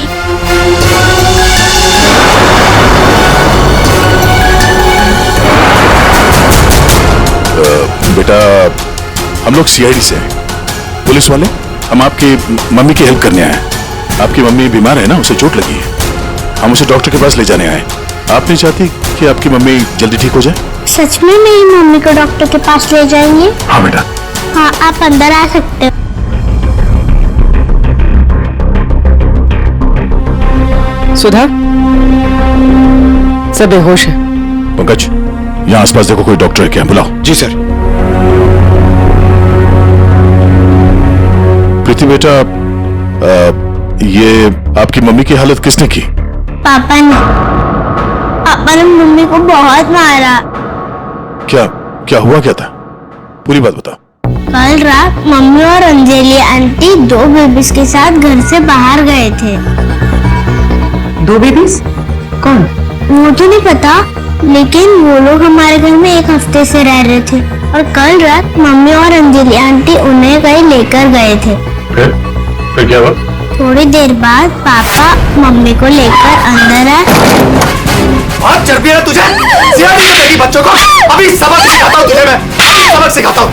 बेटा, हम लोग सीआईडी से हैं, पुलिस वाले। हम आपकी मम्मी की हेल्प करने आए हैं। आपकी मम्मी बीमार है ना, उसे चोट लगी है, हम उसे डॉक्टर के पास ले जाने आए। आप नहीं चाहती कि आपकी मम्मी जल्दी ठीक हो जाए? सच में मेरी मम्मी को डॉक्टर के पास ले जाएंगे? हाँ बेटा। हाँ, आप अंदर आ सकते हो। सुधा, सब बेहोश है। पंकज, यहाँ आसपास देखो कोई डॉक्टर है क्या, बुलाओ। जी सर। प्रीति बेटा, ये आपकी मम्मी की हालत किसने की? पापा ने मम्मी को बहुत मारा। क्या क्या हुआ, क्या था, पूरी बात बताओ। कल रात मम्मी और अंजलि आंटी 2 बेबीज के साथ घर से बाहर गए थे। 2 बेबीज? कौन? वो तो नहीं पता, लेकिन वो लोग हमारे घर में 1 हफ्ते से रह रहे थे और कल रात मम्मी और अंजलि आंटी उन्हें कहीं लेकर गए थे। फिर क्या हुआ? थोड़ी देर बाद पापा मम्मी को लेकर अंदर आए। बहुत चर्बी है तुझे, सियानी करेगी बच्चों को। अभी सबक सिखाता हूँ तुझे, मैं अभी सबक सिखाता हूँ।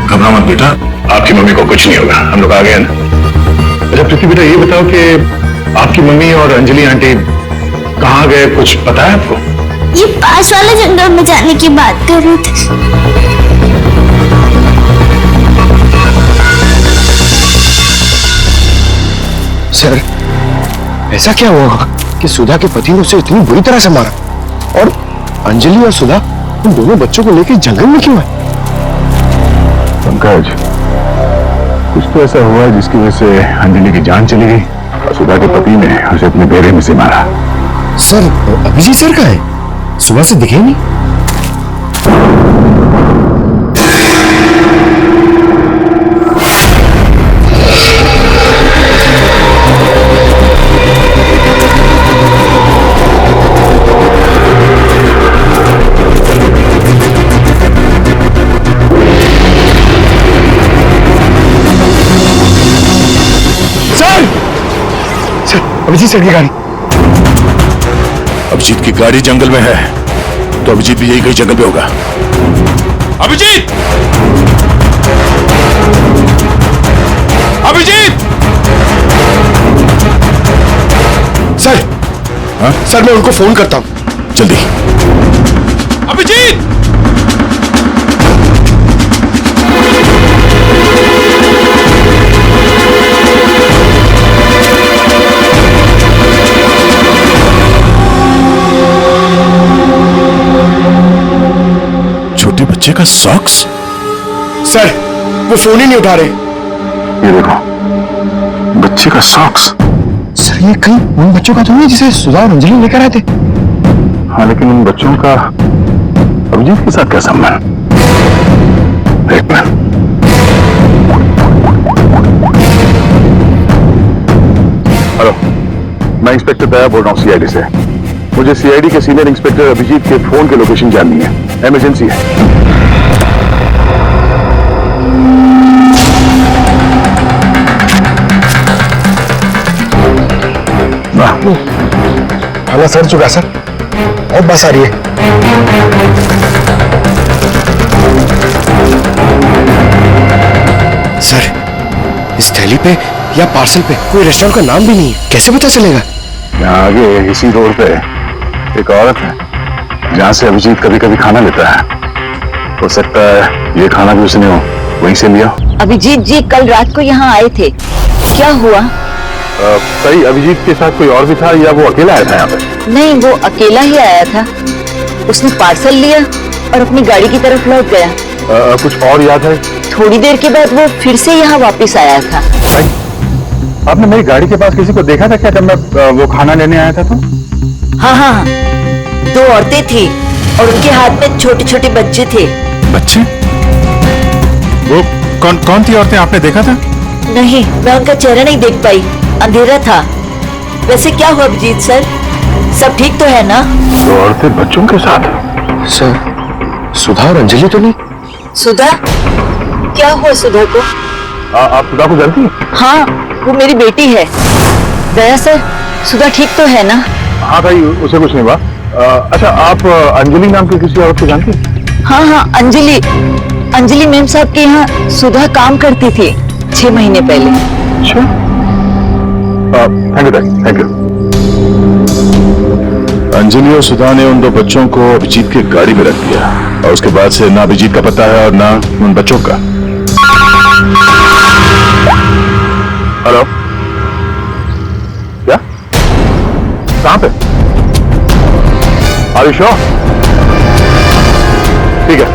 घबरा मत बेटा, आपकी मम्मी को कुछ नहीं होगा, हम लोग आ गए ना। अच्छा प्रीति बेटा, ये बताओ कि आपकी मम्मी और अंजलि आंटी कहाँ गए, कुछ पता है आपको? ये पास वाले जंगल में जाने की बात कर रहे थे। सर, ऐसा क्या हुआ कि सुधा के पति ने उसे इतनी बुरी तरह से मारा और अंजलि और सुधा उन दोनों बच्चों को लेकर जंगल में क्यों है? पंकज, कुछ तो ऐसा हुआ है जिसकी वजह से अंजलि की जान चली गई और सुधा के पति ने उसे अपने बेरे में से मारा। सर, अभिजीत सर कहाँ है? सुबह से दिखे नहीं। अभिजीत सर की गाड़ी। अभिजीत की गाड़ी जंगल में है, तो अभिजीत भी यही कहीं जंगल में होगा। अभिजीत! अभिजीत! सर, हाँ? सर मैं उनको फोन करता हूं। जल्दी। अभिजीत! छोटे बच्चे का सॉक्स? सर, वो फोन ही नहीं उठा रहे। ये देखो, बच्चे का सॉक्स। सर, ये कहीं उन बच्चों का तो नहीं जिसे सुधा और अंजलि लेकर आए थे? हाँ, लेकिन उन बच्चों का अभिजीत के साथ क्या संबंध? एक मिनट। हेलो, मैं इंस्पेक्टर दया बोल रहा हूँ सीआईडी से। मुझे सीआईडी के सीनियर इंस्पेक्टर अभिजीत के फोन की लोकेशन जाननी है, इमरजेंसी है। थाना सर चुका सर, और बस आ रही है। सर, इस थैली पे या पार्सल पे कोई रेस्टोरेंट का नाम भी नहीं है, कैसे पता चलेगा? यहाँ आगे इसी रोड पे एक औरत है जहाँ से अभिजीत कभी कभी खाना लेता है। हो सकता है ये खाना भी उसने वहीं से लिया। अभिजीत जी कल रात को यहाँ आए थे, क्या हुआ? सही, अभिजीत के साथ कोई और भी था या वो अकेला आया था यहाँ पे? नहीं, वो अकेला ही आया था। उसने पार्सल लिया और अपनी गाड़ी की तरफ लौट गया। कुछ और याद है? थोड़ी देर के बाद वो फिर से यहाँ वापस आया था। आपने मेरी गाड़ी के पास किसी को देखा था क्या जब मैं वो खाना लेने आया था तो? हाँ, 2 औरतें थी और उनके हाथ में छोटे छोटे बच्चे थे। बच्चे? वो कौन थी औरतें, आपने देखा था? नहीं, मैं उनका चेहरा नहीं देख पाई, अंधेरा था। वैसे क्या हुआ अभिजीत सर, सब ठीक तो है ना? 2 औरतें बच्चों के साथ? सर, सुधा और अंजलि तो नहीं? सुधा? क्या हुआ सुधा को? आप सुधा को जानती हैं? हाँ, वो मेरी बेटी है। दया सर, सुधा ठीक तो है ना? हाँ भाई, उसे कुछ नहीं हुआ। अच्छा, आप अंजलि नाम की किसी औरत को जानती हैं? हाँ, अंजलि मैम साहब के यहाँ सुधा काम करती थी 6 महीने पहले। अच्छा, थैंक यू। अंजलि और सुधा ने उन 2 बच्चों को अभिजीत की गाड़ी में रख दिया और उसके बाद से ना अभिजीत का पता है और ना उन बच्चों का। Hello, are you sure? ठीक है,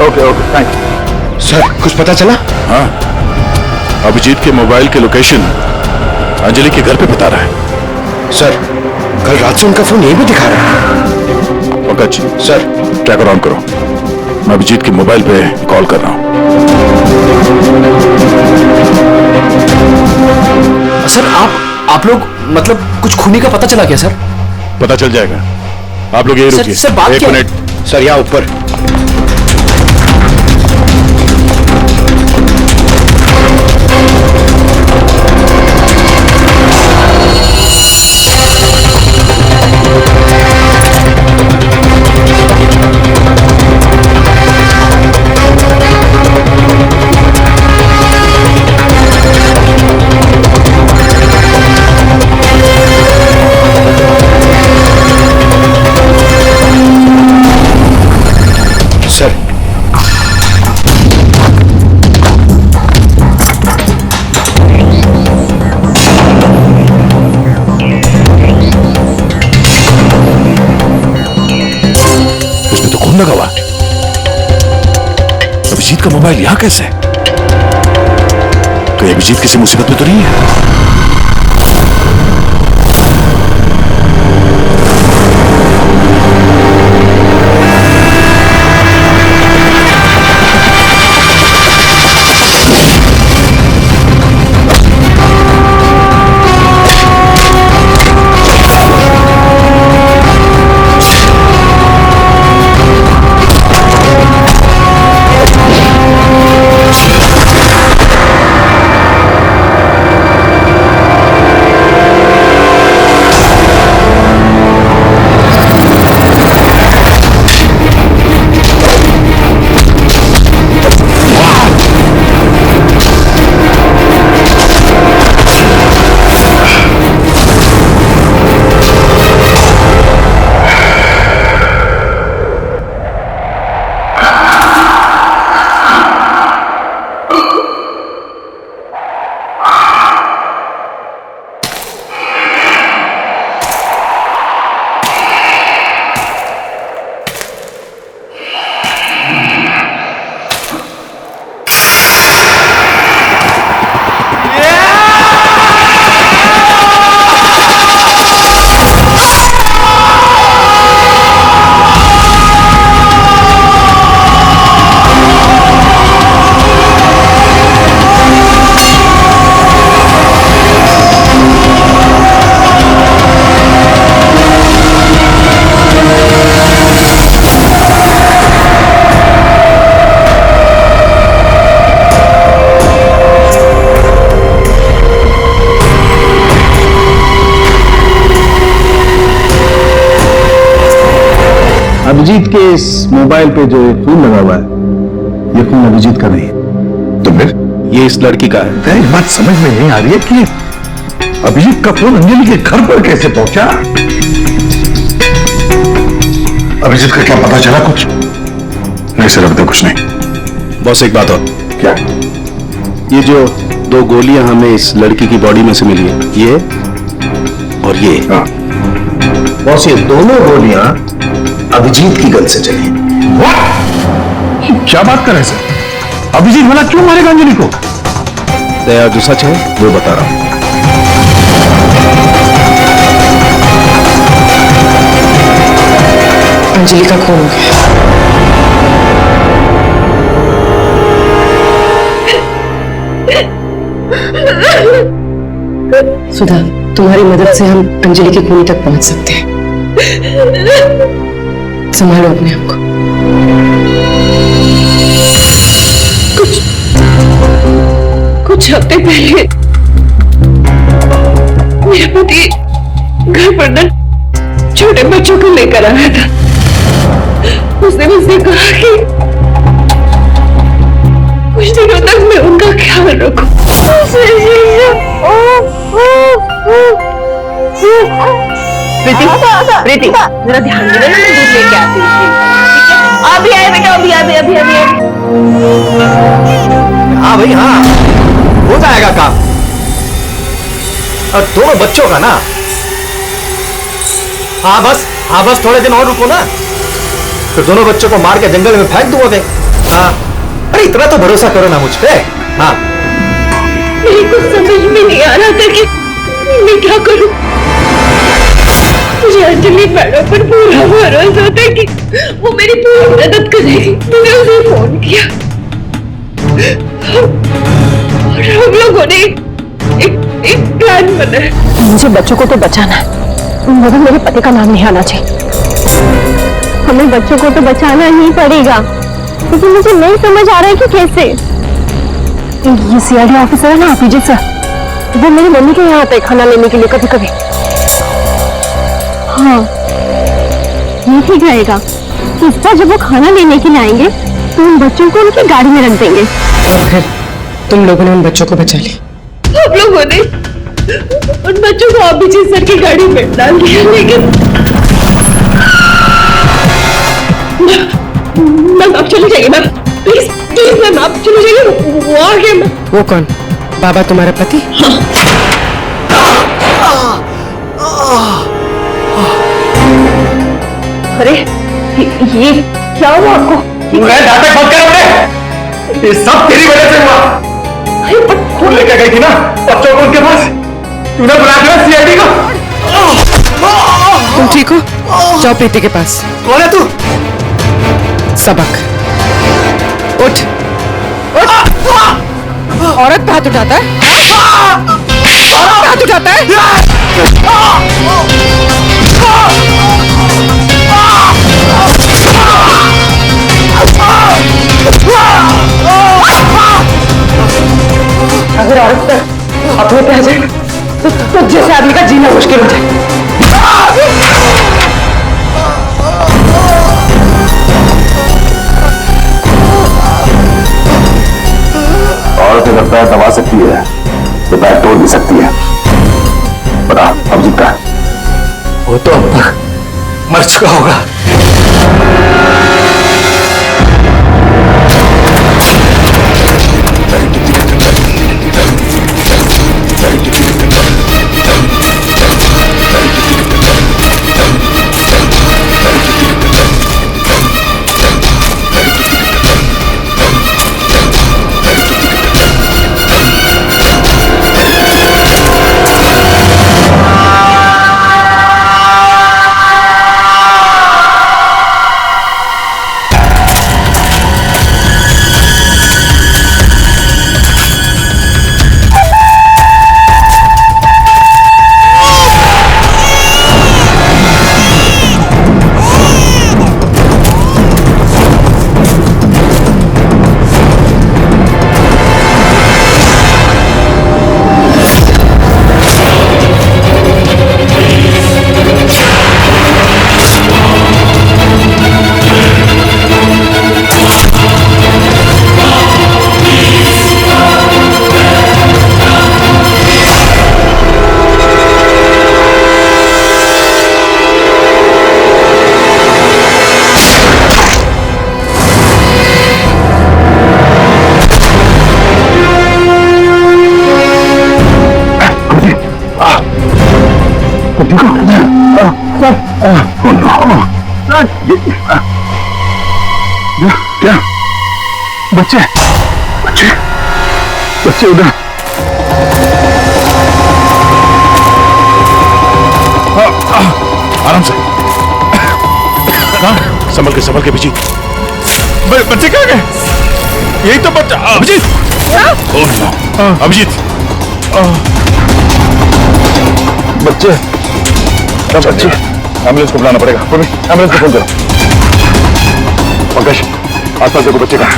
ओके ओके, थैंक्स। सर कुछ पता चला? हाँ, अभिजीत के मोबाइल के लोकेशन अंजलि के घर पे बता रहा है। सर कल रात से उनका फोन यहीं पे दिखा रहा है। पंकज सर, ट्रैकर ऑन करो, मैं अभिजीत के मोबाइल पे कॉल कर रहा हूं। सर आप लोग मतलब कुछ खूनी का पता चला क्या सर? पता चल जाएगा, आप लोग यही रुकिए। सर बात एक क्या है? मिनट सर, यहाँ ऊपर। सर उसमें तो खून लगा हुआ। अभिजीत का मोबाइल यहां कैसे है? कोई अभिजीत किसी मुसीबत में तो नहीं है? अभिजीत के इस मोबाइल पे जो खून लगा हुआ है, ये खून अभिजीत का नहीं है। तो फिर ये इस लड़की का है। एक बात समझ में नहीं आ रही है कि अभिजीत का फोन अंजलि के घर पर कैसे पहुंचा? अभिजीत का क्या पता चला कुछ? नहीं सर, अभी तक कुछ नहीं। बॉस एक बात और। क्या? ये जो 2 गोलियां हमें इस लड़की की बॉडी में से मिली है, ये और ये। हाँ। बॉस ये दोनों गोलियां अभिजीत की गन से चली। क्या बात कर रहे हैं सर? अभिजीत भला क्यों मारेगा अंजलि को? दया जो सच है वो बता रहा हूं। अंजलि का खून हो गया। सुधा, तुम्हारी मदद से हम अंजलि के खून तक पहुंच सकते हैं। संभालो अपने आप को। कुछ हफ्ते पहले मेरा पति घर पर न छोटे बच्चों को लेकर आया था। उसने मुझसे कहा कि कुछ दिनों तक मैं उनका ख्याल रखूं। प्रीति, जरा ध्यान दे, मैं दूध लेके आती हूँ। अभी आए बेटा, अभी। हाँ भाई हाँ, हो जाएगा काम। और दोनों बच्चों का ना, हाँ बस हाँ बस थोड़े दिन और रुको ना, फिर दोनों बच्चों को मार के जंगल में फेंक दूंगे। हाँ अरे इतना तो भरोसा करो ना मुझ पे। हाँ मेरे को समझ में नहीं आ रहा था कि मैं क्या करूं। मुझे अंजलि मैडम पर पूरा भरोसा था कि वो मेरी पूरी मदद करेगी। मैंने उसे फोन किया और हम लोगों ने एक प्लान बनाया। मुझे बच्चों को तो बचाना है, मगर मेरे पति का नाम नहीं आना चाहिए। हमें बच्चों को तो बचाना ही पड़ेगा, लेकिन मुझे नहीं समझ आ रहा है कि कैसे। ये सीआईडी ऑफिसर है ना पीजे सर, वो मेरी मम्मी के यहाँ आता है खाना लेने के लिए कभी कभी। हाँ ये ठीक रहेगा। इस बार जब वो खाना लेने के लिए आएंगे तो उन बच्चों को उनकी गाड़ी में रख देंगे। और फिर तुम लोगों ने उन बच्चों को बचा लिया। हम लोगों ने उन बच्चों को अभिजीत सर की गाड़ी में डाल दिया, लेकिन मैम आप चले जाइए मैम, प्लीज प्लीज मैम आप चले जाइए। वो आ गया मैम। वो कौन? बाबा तुम्हारा पति? अरे ये क्या हुआ आपको? मैं नाटक बंद कर अपने, ये सब तेरी वजह से हुआ। तू लेकर गई थी ना बच्चों को उनके पास, तूने बुला दिया सीआईडी को। तुम ठीक हो? जाओ प्रीति के पास। कौन है तू? सबक उठ उठ। औरत पे हाथ उठाता है, औरत पे हाथ उठाता है। अगर औरत पर अपने पे आ जाए तो जैसे आदमी का जीना मुश्किल हो जाए। औरत अगर पैर दबा सकती है तो पैर तोड़ भी सकती है। बता अभिजीत का? वो तो अब तक मर चुका होगा। क्या बच्चे बच्चे बच्चे उधर। आराम से, संभल के अभिजीत। बच्चे कहाँ गए? यही तो बच्चा। अभिजीत, अभिजीत बच्चे बच्चे एम्बुलेंस को बुलाना पड़ेगा। एम्बुलेंस को फोन करो। पंकज आसपास देखो बच्चे कहाँ।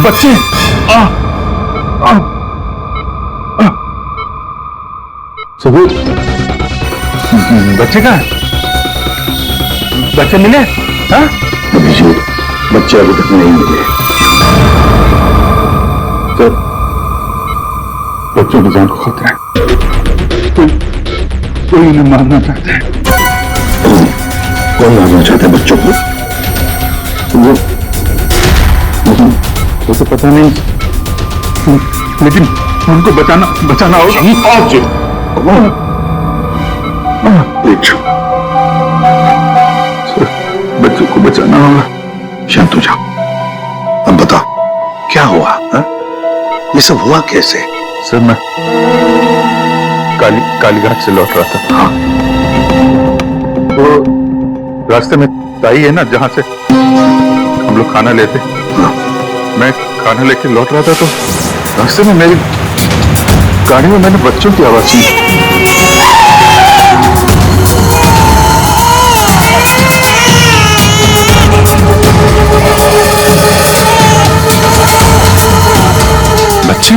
बच्चे सबूत बच्चे कहाँ? बच्चे मिले? हाँ? अभिजीत बच्चे अभी तक नहीं मिले। सर, बच्चों की जान को खतरा है। कोई इन्हें मारना चाहता है। कौन मारना चाहता है बच्चों को? वो तो पता नहीं, लेकिन उनको बचाना होगा। और जी बच्चों को बचाना होगा। शांत हो जाओ। अब बताओ क्या हुआ हा? ये सब हुआ कैसे? सर, मैं कालीघाट से लौट रहा था। हाँ, तो रास्ते में ताई है ना, जहां से हम लोग खाना लेते। हाँ। मैं खाना लेके लौट रहा था, तो रास्ते में मेरी गाड़ी में मैंने बच्चों की आवाज सुनी। बच्चे?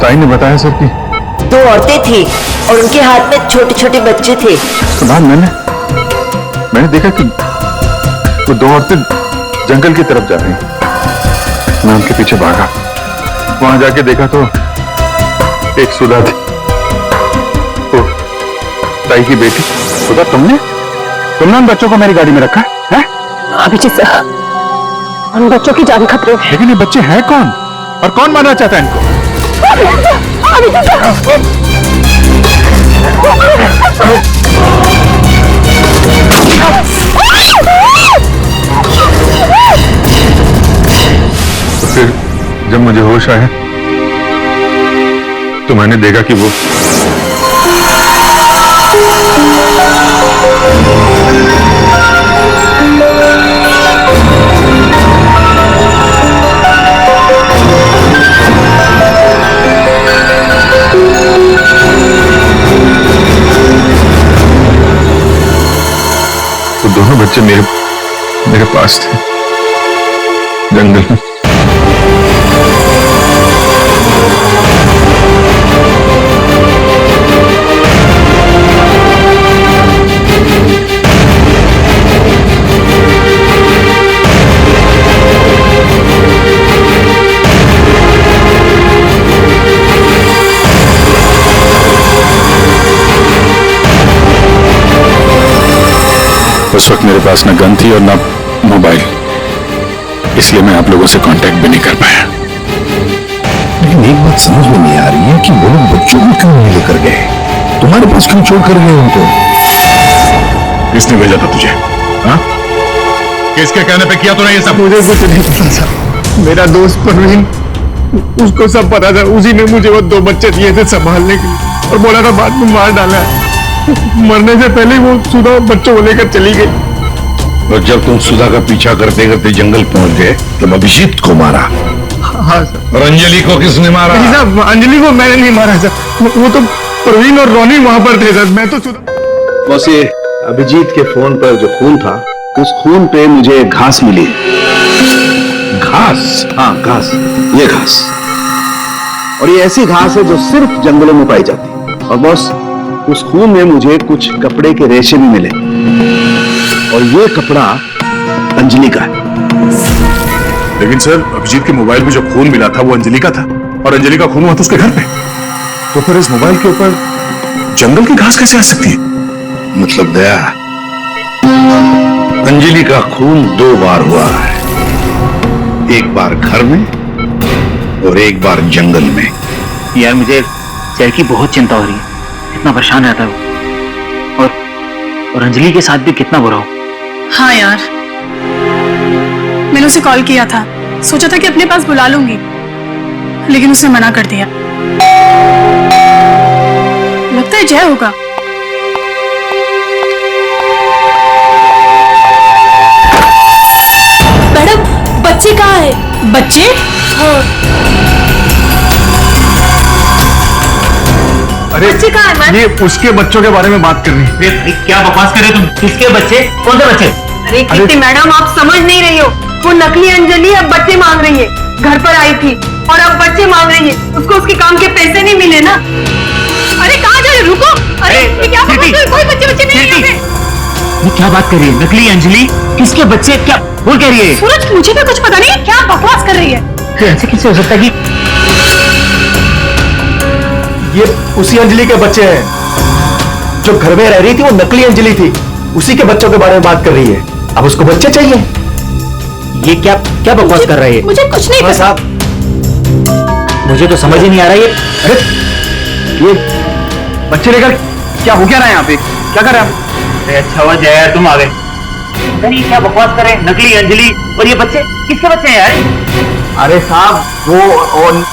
ताई ने बताया सर कि 2 औरतें थी और उनके हाथ में छोटे छोटे बच्चे थे। उसके बाद मैंने देखा कि वो 2 औरतें जंगल की तरफ जा रही हैं। मैं उनके पीछे भागा। वहां जाके देखा तो एक सुधा थी, वो ताई की बेटी। सुधा, तुमने उन बच्चों को मेरी गाड़ी में रखा है? अभिजीत सर, उन बच्चों की जान खतरे में। लेकिन ये बच्चे हैं कौन, और कौन मारना चाहता है इनको? तो फिर जब मुझे होश आया तो मैंने देखा कि वो दोनों बच्चे मेरे पास थे, जंगल में। उस वक्त मेरे पास न गन थी और न मोबाइल, इसलिए मैं आप लोगों से कांटेक्ट भी नहीं कर पाया। लेकिन एक बात समझ में नहीं आ रही है कि वो लोग बच्चों को क्यों नहीं लेकर गए? तुम्हारे पास क्यों छोड़ कर गए उनको? किसने भेजा था तुझे? हाँ? किसके कहने पे किया तूने ये सब? मुझे कुछ नहीं पता था। मेरा दोस्त परवीन, उसको सब पता था। उसी ने मुझे वो 2 बच्चे दिए थे संभालने के लिए और बोला था बाद में मार डाला है। मरने से पहले वो सुधा बच्चों को लेकर चली गई। और जब तुम सुधा का पीछा करते करते जंगल पहुंच गए तब अभिजीत को मारा। हाँ सर। और अंजलि को किसने मारा? नहीं साहब, अंजलि को मैंने नहीं मारा सर। वो तो परवीन और रोनी वहां पर थे सर। मैं तो सुधा। बस ये अभिजीत के फोन पर जो खून था, उस खून पे मुझे घास मिली। घास? हाँ, घास। ये घास, और ये ऐसी घास है जो सिर्फ जंगलों में पाई जाती है। और बॉस, उस खून में मुझे कुछ कपड़े के रेशे भी मिले, और ये कपड़ा अंजलि का है। लेकिन सर, अभिजीत के मोबाइल में जो खून मिला था वो अंजलि का था, और अंजलि का खून हुआ था उसके घर पे। तो फिर इस मोबाइल के ऊपर जंगल की घास कैसे आ सकती है? मतलब दया, अंजलि का खून 2 बार हुआ है, एक बार घर में और एक बार जंगल में। यार, मुझे सर की बहुत चिंता हो रही है। कितना परेशान रहता है वो, और अंजलि के साथ भी कितना बुरा हो। हाँ यार, मैंने उसे कॉल किया था, सोचा था कि अपने पास बुला लूंगी, लेकिन उसने मना कर दिया। लगता है जय होगा। मैडम, बच्चे कहाँ है? बच्चे? हाँ। अरे बच्चे कहाँ है? ये उसके बच्चों के बारे में बात कर रही है। क्या बकवास कर रहे तुम? किसके बच्चे? कौन से बच्चे? अरे कीर्ति मैडम, आप समझ नहीं रही हो। वो नकली अंजलि अब बच्चे मांग रही है। घर पर आई थी और अब बच्चे मांग रही है। उसको उसके काम के पैसे नहीं मिले ना। अरे कहाँ जा रहे? रुको। अरे ये क्या बकवास कर, कोई बच्चे बच्चे नहीं है यहाँ पे। ये क्या बात कर रही है? नकली अंजलि किसके बच्चे? क्या बोल कह रही है? सूरज मुझे भी कुछ पता नहीं है, क्या बकवास कर रही है। तो ऐसे कैसे हो सकता है कि ये उसी अंजलि के बच्चे हैं जो घर में रह रही थी, वो नकली अंजलि थी। उसी के बच्चों के बारे में बात कर रही है। अब उसको बच्चे चाहिए। ये क्या क्या बकवास कर रही है? मुझे कुछ नहीं पता। साहब, मुझे तो समझ ही नहीं आ रहा ये। अरे ये बच्चे लेकर क्या हो क्या रहा है यहाँ पे? क्या कर रहे हैं आप? अच्छा हुआ जया तुम आ गए। नहीं क्या बकवास कर रहे हैं? नकली अंजलि और ये बच्चे किसके बच्चे हैं यार? अरे साहब, वो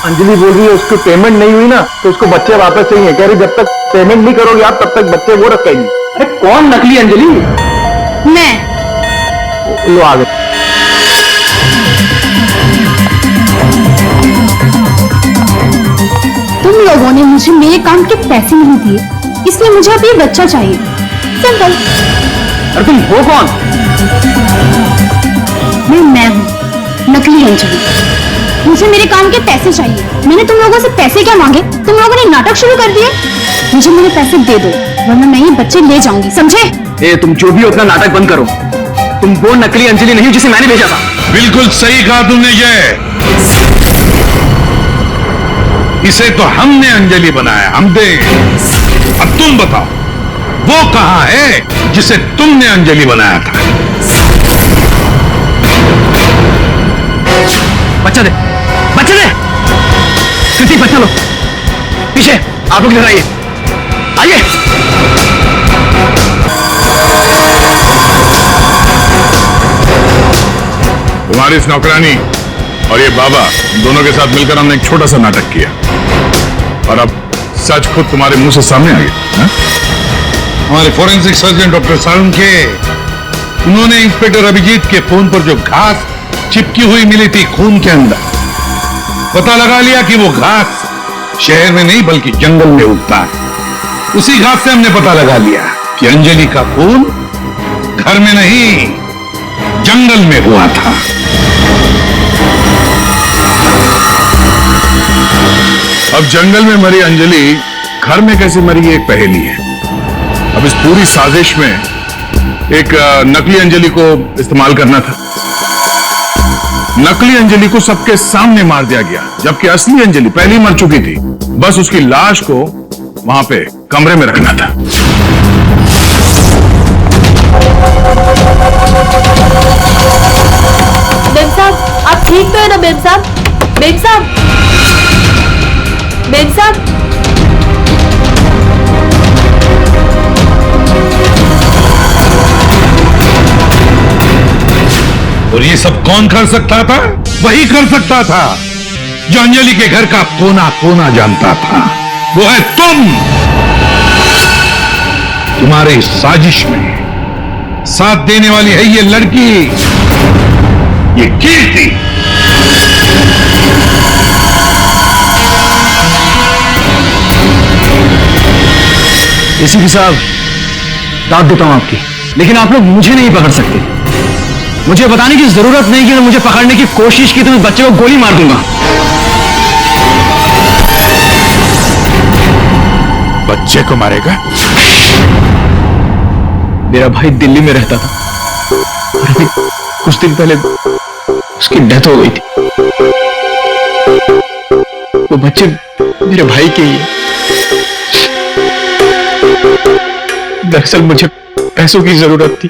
अंजलि बोल रही है उसकी पेमेंट नहीं हुई ना, तो उसको बच्चे वापस चाहिए। कह रही जब तक पेमेंट नहीं करोगे आप तब तक बच्चे वो रखेगी। अरे कौन नकली अंजलि? मैं लो आ गए। तुम लोगों ने मुझे मेरे काम के पैसे नहीं दिए, इसलिए मुझे अब ये बच्चा चाहिए। सिंपल। अरे तुम हो कौन? मैं हूँ नकली अंजलि। मुझे मेरे काम के पैसे चाहिए। मैंने तुम लोगों से पैसे क्या मांगे? तुम लोगों ने नाटक शुरू कर दिए। मुझे मेरे पैसे दे दो, वरना मैं ये बच्चे ले जाऊंगी, समझे? ए तुम जो भी हो, उतना नाटक बंद करो। तुम वो नकली अंजलि नहीं हो जिसे मैंने भेजा था। बिल्कुल सही कहा तुमने। ये इसे तो हमने अंजलि बनाया, हमने। अब तुम बताओ वो कहां है जिसे तुमने अंजलि बनाया था? बच्चा दे, बच्चा दे। कृति बच्चा लो। पीछे आप लोग इधर आइए, आइए। तुम्हारी इस नौकरानी और ये बाबा दोनों के साथ मिलकर हमने एक छोटा सा नाटक किया और अब सच खुद तुम्हारे मुंह से सामने आ गया। हमारे फोरेंसिक सर्जन डॉक्टर सारुण के उन्होंने इंस्पेक्टर अभिजीत के फोन पर जो घास चिपकी हुई मिली थी खून के अंदर, पता लगा लिया कि वो घास शहर में नहीं बल्कि जंगल में उगता है। उसी घास से हमने पता लगा लिया कि अंजलि का खून घर में नहीं जंगल में हुआ था। अब जंगल में मरी अंजलि घर में कैसे मरी, एक पहेली है। अब इस पूरी साजिश में एक नकली अंजलि को इस्तेमाल करना था। नकली अंजलि को सबके सामने मार दिया गया, जबकि असली अंजलि पहले ही मर चुकी थी। बस उसकी लाश को वहां पे कमरे में रखना था। बेब साहब, आप ठीक तो है ना बेब साहब? बेब साहब, बेब साहब, और ये सब कौन कर सकता था? वही कर सकता था जो अंजलि के घर का कोना कोना जानता था। वो है तुम। तुम्हारे इस साजिश में साथ देने वाली है ये लड़की, ये कीर्ति। एसीपी साहब, दाद देता हूं आपकी, लेकिन आप लोग मुझे नहीं पकड़ सकते। मुझे बताने की जरूरत नहीं कि अगर मुझे पकड़ने की कोशिश की तो मैं बच्चे को गोली मार दूंगा। बच्चे को मारेगा? मेरा भाई दिल्ली में रहता था और अभी कुछ दिन पहले उसकी डेथ हो गई थी। वो बच्चे मेरे भाई के ही है। दरअसल मुझे पैसों की जरूरत थी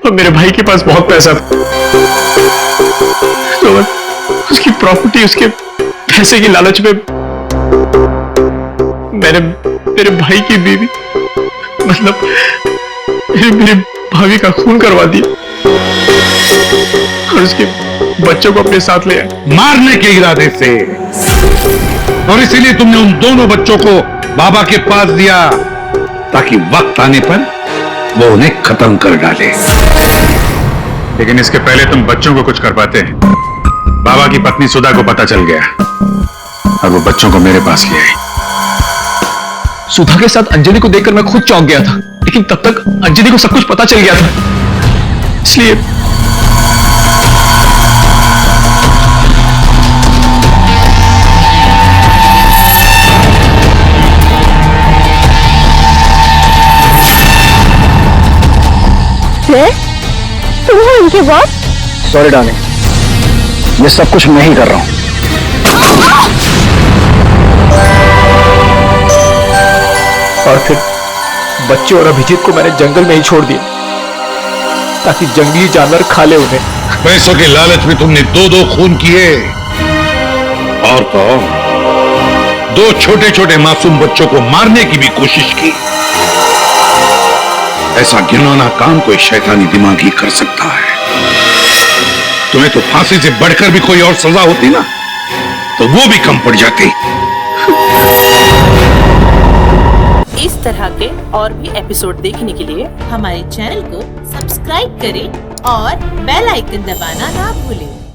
और मेरे भाई के पास बहुत पैसा था, तो उसकी प्रॉपर्टी, उसके पैसे की लालच में मैंने मेरे भाई की बीवी, मतलब मेरे भाभी का खून करवा दिया और उसके बच्चों को अपने साथ ले आए मारने के इरादे से। और इसीलिए तुमने उन दोनों बच्चों को बाबा के पास दिया ताकि वक्त आने पर वो उन्हें खत्म कर डाले। लेकिन इसके पहले तुम बच्चों को कुछ कर पाते हैं। बाबा की पत्नी सुधा को पता चल गया और वो बच्चों को मेरे पास ले आई। सुधा के साथ अंजलि को देखकर मैं खुद चौंक गया था, लेकिन तब तक अंजलि को सब कुछ पता चल गया था, इसलिए तुम हो इनके बॉस? सॉरी डार्लिंग, ये सब कुछ मैं ही कर रहा हूँ। और फिर बच्चे और अभिजीत को मैंने जंगल में ही छोड़ दिया ताकि जंगली जानवर खा ले उन्हें। पैसों के लालच में तुमने दो खून किए, और तो और, दो छोटे छोटे मासूम बच्चों को मारने की भी कोशिश की। ऐसा घिनौना काम कोई शैतानी दिमाग ही कर सकता है। तुम्हें तो फांसी से बढ़कर भी कोई और सजा होती ना, तो वो भी कम पड़ जाती। इस तरह के और भी एपिसोड देखने के लिए हमारे चैनल को सब्सक्राइब करें और बेल आइकन दबाना ना भूलें।